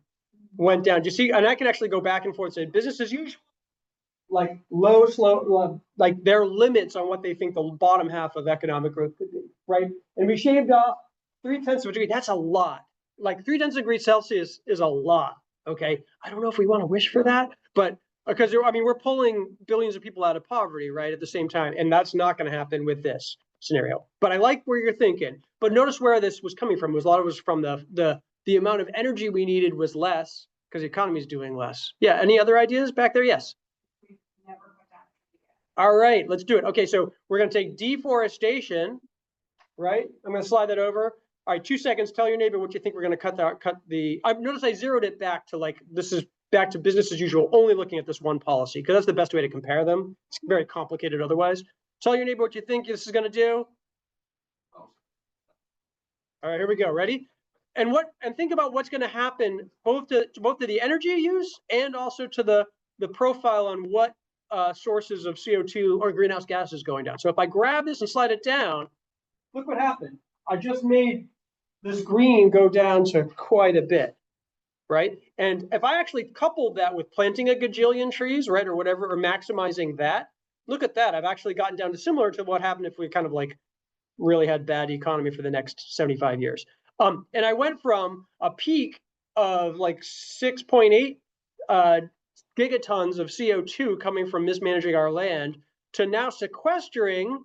went down. Do you see? And I can actually go back and forth and say business as usual. Like slow, like their limits on what they think the bottom half of economic growth could be, right? And we shaved off 0.3 of a degree. That's a lot. Like 0.3 degrees Celsius is a lot. Okay, I don't know if we want to wish for that, but because we're pulling billions of people out of poverty, right, at the same time, and that's not going to happen with this scenario. But I like where you're thinking. But notice where this was coming from. A lot of it was from the amount of energy we needed was less because the economy is doing less. Yeah. Any other ideas back there? Yes. All right, let's do it. Okay, so we're going to take deforestation, right? I'm going to slide that over. All right, 2 seconds. Tell your neighbor what you think we're going to cut the. I notice I zeroed it back to like this is back to business as usual, only looking at this one policy because that's the best way to compare them. It's very complicated otherwise. Tell your neighbor what you think this is going to do. All right, here we go. Ready? And think about what's going to happen both to the energy use and also to the profile on what sources of CO2 or greenhouse gases going down. So if I grab this and slide it down, look what happened. I just made this green go down to quite a bit, right? And if I actually coupled that with planting a gajillion trees, right, or whatever, or maximizing that, look at that. I've actually gotten down to similar to what happened if we kind of like really had bad economy for the next 75 years. And I went from a peak of like 6.8 gigatons of CO2 coming from mismanaging our land to now sequestering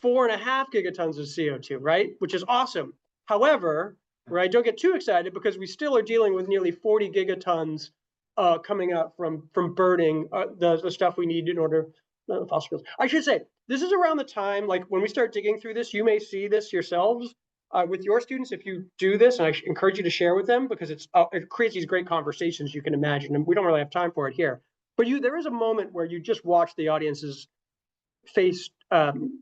4.5 gigatons of CO2, right? Which is awesome. However, right, don't get too excited because we still are dealing with nearly 40 gigatons coming out from burning the stuff we need in order fossil fuels. I should say, this is around the time, like when we start digging through this, you may see this yourselves. with your students, if you do this, and I encourage you to share with them because it creates these great conversations you can imagine, and we don't really have time for it here. But there is a moment where you just watch the audience's face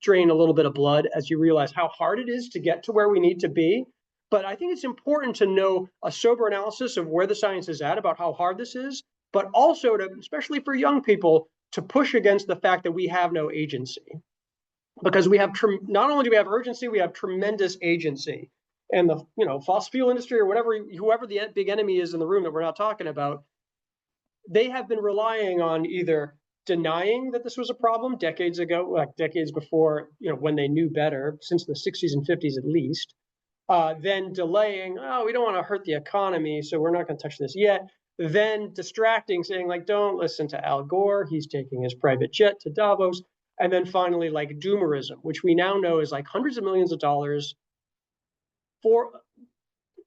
drain a little bit of blood as you realize how hard it is to get to where we need to be. But I think it's important to know a sober analysis of where the science is at about how hard this is, but also to, especially for young people, to push against the fact that we have no agency. Because we have not only do we have urgency, we have tremendous agency. And the fossil fuel industry or whoever the big enemy is in the room that we're not talking about, they have been relying on either denying that this was a problem decades ago, like decades before, when they knew better, since the 60s and 50s at least, then delaying, oh, we don't want to hurt the economy, so we're not going to touch this yet. Then distracting, saying like, don't listen to Al Gore, he's taking his private jet to Davos. And then finally, like doomerism, which we now know is like hundreds of millions of dollars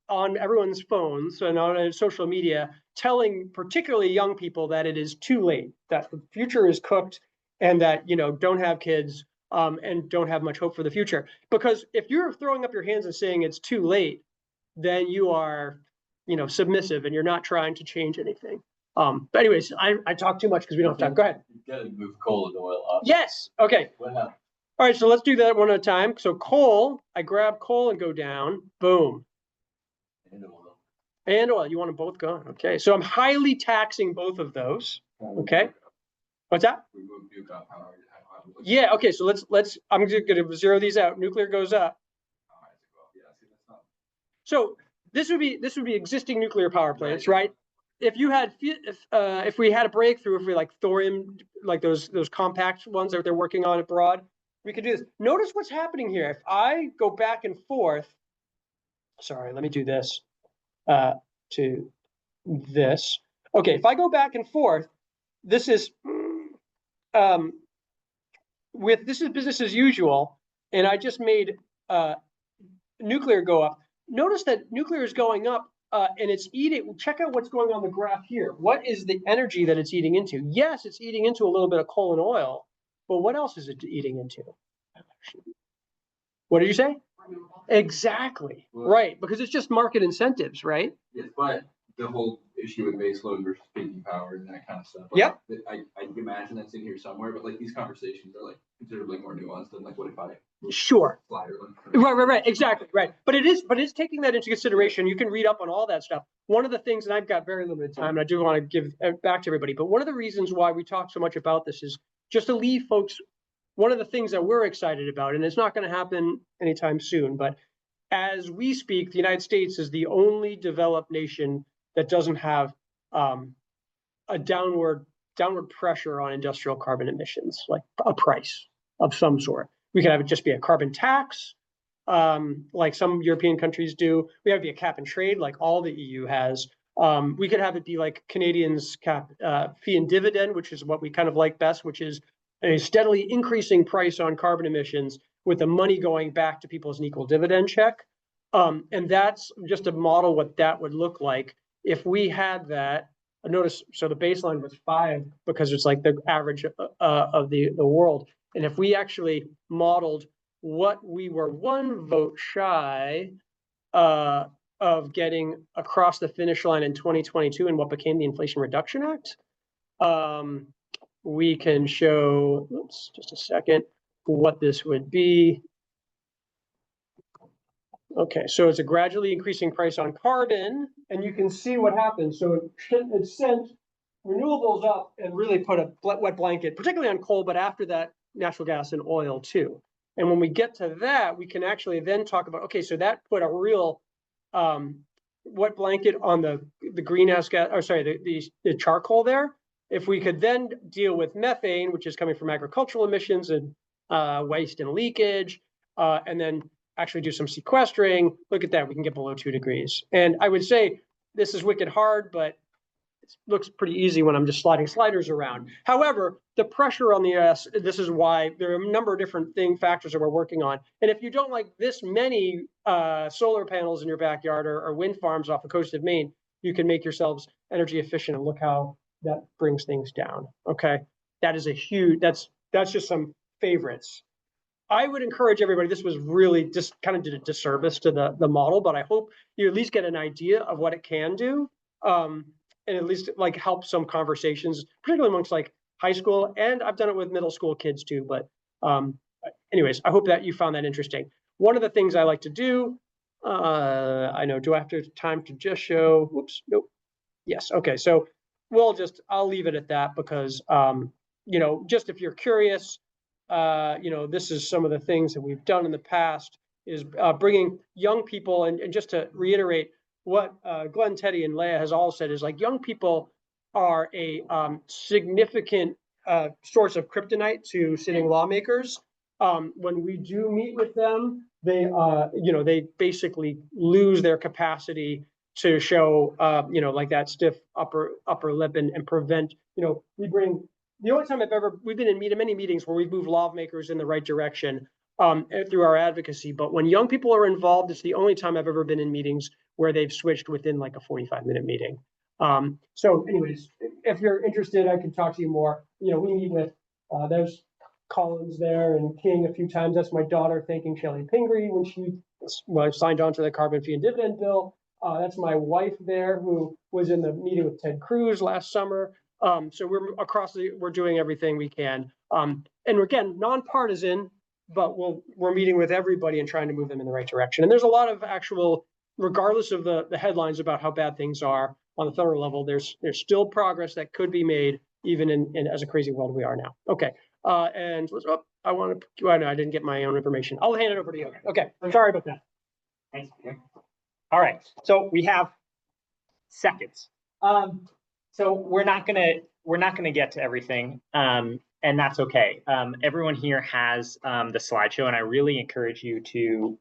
on everyone's phones and on social media, telling particularly young people that it is too late, that the future is cooked, and that don't have kids and don't have much hope for the future. Because if you're throwing up your hands and saying it's too late, then you are submissive and you're not trying to change anything. But anyways, I talk too much because we don't have time. Go ahead. You gotta move coal and oil up. Yes. Okay. What happened? All right. So let's do that one at a time. So coal, I grab coal and go down. Boom. And oil. And oil. You want them both gone. Okay. So I'm highly taxing both of those. Okay. What's that? We move nuclear power. Yeah. Okay. So let's. I'm just going to zero these out. Nuclear goes up. So this would be existing nuclear power plants, right? If we had a breakthrough, if we like thorium, like those compact ones that they're working on abroad, we could do this. Notice what's happening here. If I go back and forth, sorry, let me do this to this. Okay, if I go back and forth, this is business as usual, and I just made nuclear go up. Notice that nuclear is going up. And it's eating, check out what's going on the graph here. What is the energy that it's eating into? Yes, it's eating into a little bit of coal and oil, but what else is it eating into? What did you say? Exactly, right, because it's just market incentives, right? Yes, but the whole issue with baseload versus peaking power and that kind of stuff. Yep. I imagine that's in here somewhere, but like these conversations are like considerably more nuanced than like what if I Sure. slide or Right, exactly, right. But it's taking that into consideration. You can read up on all that stuff. One of the things, and I've got very limited time, and I do want to give back to everybody, but one of the reasons why we talk so much about this is just to leave folks, one of the things that we're excited about, and it's not going to happen anytime soon, but as we speak, the United States is the only developed nation that doesn't have a downward pressure on industrial carbon emissions, like a price of some sort. We could have it just be a carbon tax, like some European countries do. We have it be a cap and trade, like all the EU has. We could have it be like Canadians' cap fee and dividend, which is what we kind of like best, which is a steadily increasing price on carbon emissions with the money going back to people as an equal dividend check. And that's just to model what that would look like if we had that. Notice, so the baseline was 5 because it's like the average of the world. And if we actually modeled what we were 1 vote shy of getting across the finish line in 2022 and what became the Inflation Reduction Act, we can show, oops, just a second, what this would be. Okay, so it's a gradually increasing price on carbon, and you can see what happens. So it sent renewables up and really put a wet blanket, particularly on coal, but after that, natural gas and oil too. And when we get to that, we can actually then talk about, okay, so that put a real wet blanket on the greenhouse gas, or sorry, the charcoal there. If we could then deal with methane, which is coming from agricultural emissions and waste and leakage, and then actually do some sequestering, look at that, we can get below 2 degrees. And I would say this is wicked hard, but it looks pretty easy when I'm just sliding sliders around. However, the pressure on the US, this is why there are a number of different factors that we're working on. And if you don't like this many solar panels in your backyard or wind farms off the coast of Maine, you can make yourselves energy efficient, and look how that brings things down. Okay, that is a huge, that's just some favorites. I would encourage everybody, this was really just kind of did a disservice to the model, but I hope you at least get an idea of what it can do. And at least like help some conversations, particularly amongst like high school, and I've done it with middle school kids too. But anyways, I hope that you found that interesting. One of the things I like to do, I know, do I have to time to just show, whoops, nope. Yes, okay, so I'll leave it at that because, you know, just if you're curious, you know, this is some of the things that we've done in the past is bringing young people and just to reiterate what Glenn, Teddy, and Leah has all said is like young people are a significant source of kryptonite to sitting lawmakers. When we do meet with them, they, you know, they basically lose their capacity to show, you know, like that stiff upper lip and prevent, you know, the only time we've been in many meetings where we've moved lawmakers in the right direction through our advocacy. But when young people are involved, it's the only time I've ever been in meetings where they've switched within like a 45-minute meeting. So anyways, if you're interested, I can talk to you more. You know, we meet with, there's Collins there and King a few times. That's my daughter thanking Shelley Pingree when she signed on to the carbon fee and dividend bill. That's my wife there who was in the meeting with Ted Cruz last summer. So we're doing everything we can. And again, nonpartisan, but we're meeting with everybody and trying to move them in the right direction. And there's a lot of actual, regardless of the headlines about how bad things are on the federal level, there's still progress that could be made even in as a crazy world we are now. Okay. And I didn't get my own information. I'll hand it over to you. Okay. Sorry about that. Thanks, Peter. All right, so we have seconds. So we're not gonna get to everything, and that's okay. Everyone here has the slideshow, and I really encourage you to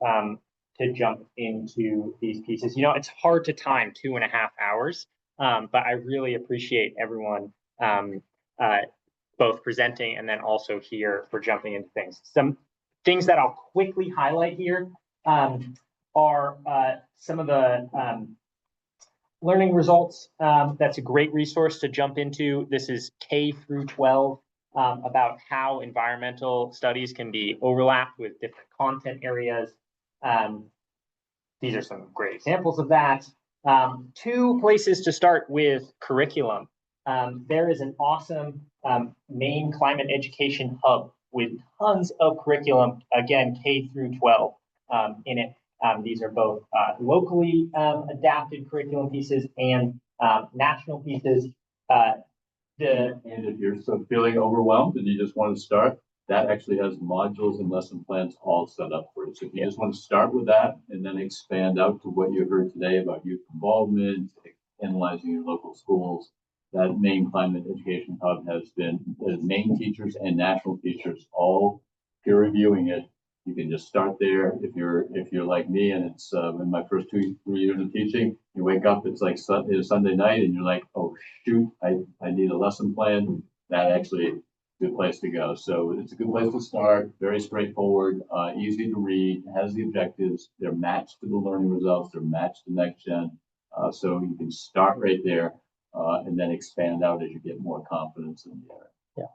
jump into these pieces. You know, it's hard to time 2.5 hours, but I really appreciate everyone both presenting and then also here for jumping into things. Some things that I'll quickly highlight here are some of the learning results. That's a great resource to jump into. This is K through 12 about how environmental studies can be overlapped with different content areas. These are some great examples of that. 2 places to start with curriculum. There is an awesome Maine climate education hub with tons of curriculum, again, K through 12 in it. These are both locally adapted curriculum pieces and national pieces. And if you're still feeling overwhelmed and you just want to start, that actually has modules and lesson plans all set up for you. So if you just want to start with that and then expand out to what you heard today about youth involvement, analyzing your local schools, that Maine Climate Education Hub has been Maine teachers and national teachers all peer reviewing it. You can just start there. If you're like me and it's in my first 2-3 years of teaching, you wake up, it's like Sunday night and you're like, oh shoot, I need a lesson plan. That actually is a good place to go. So it's a good place to start, very straightforward, easy to read, has the objectives, they're matched to the learning results, they're matched to next gen. So you can start right there and then expand out as you get more confidence in the area.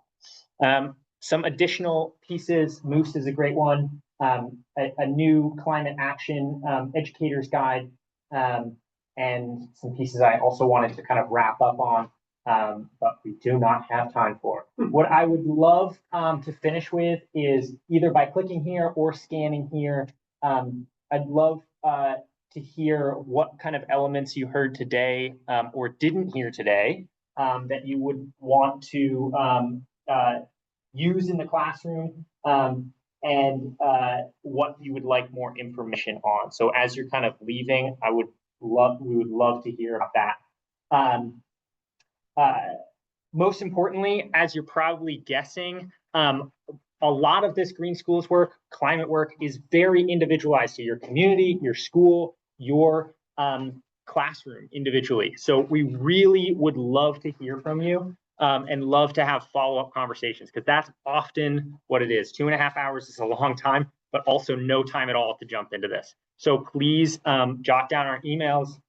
Yeah. Some additional pieces, Moose is a great one, a new climate action educator's guide, and some pieces I also wanted to kind of wrap up on, but we do not have time for. What I would love to finish with is either by clicking here or scanning here. I'd love to hear what kind of elements you heard today or didn't hear today that you would want to use in the classroom, and what you would like more information on. So as you're kind of leaving, we would love to hear about that. Most importantly, as you're probably guessing, a lot of this green schools work, climate work is very individualized to your community, your school, your classroom individually. So we really would love to hear from you. And love to have follow-up conversations because that's often what it is. 2.5 hours is a long time, but also no time at all to jump into this. So please jot down our emails,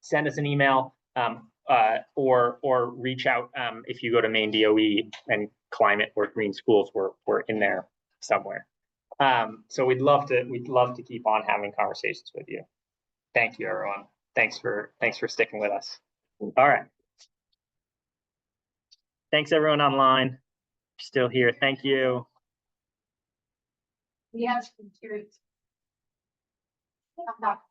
send us an email, or reach out if you go to Maine DOE and climate or green schools, we're in there. somewhere. So we'd love to keep on having conversations with you. Thank you, everyone. Thanks for sticking with us. All right. Thanks, everyone online. Still here. Thank you. We have some curious. I'm not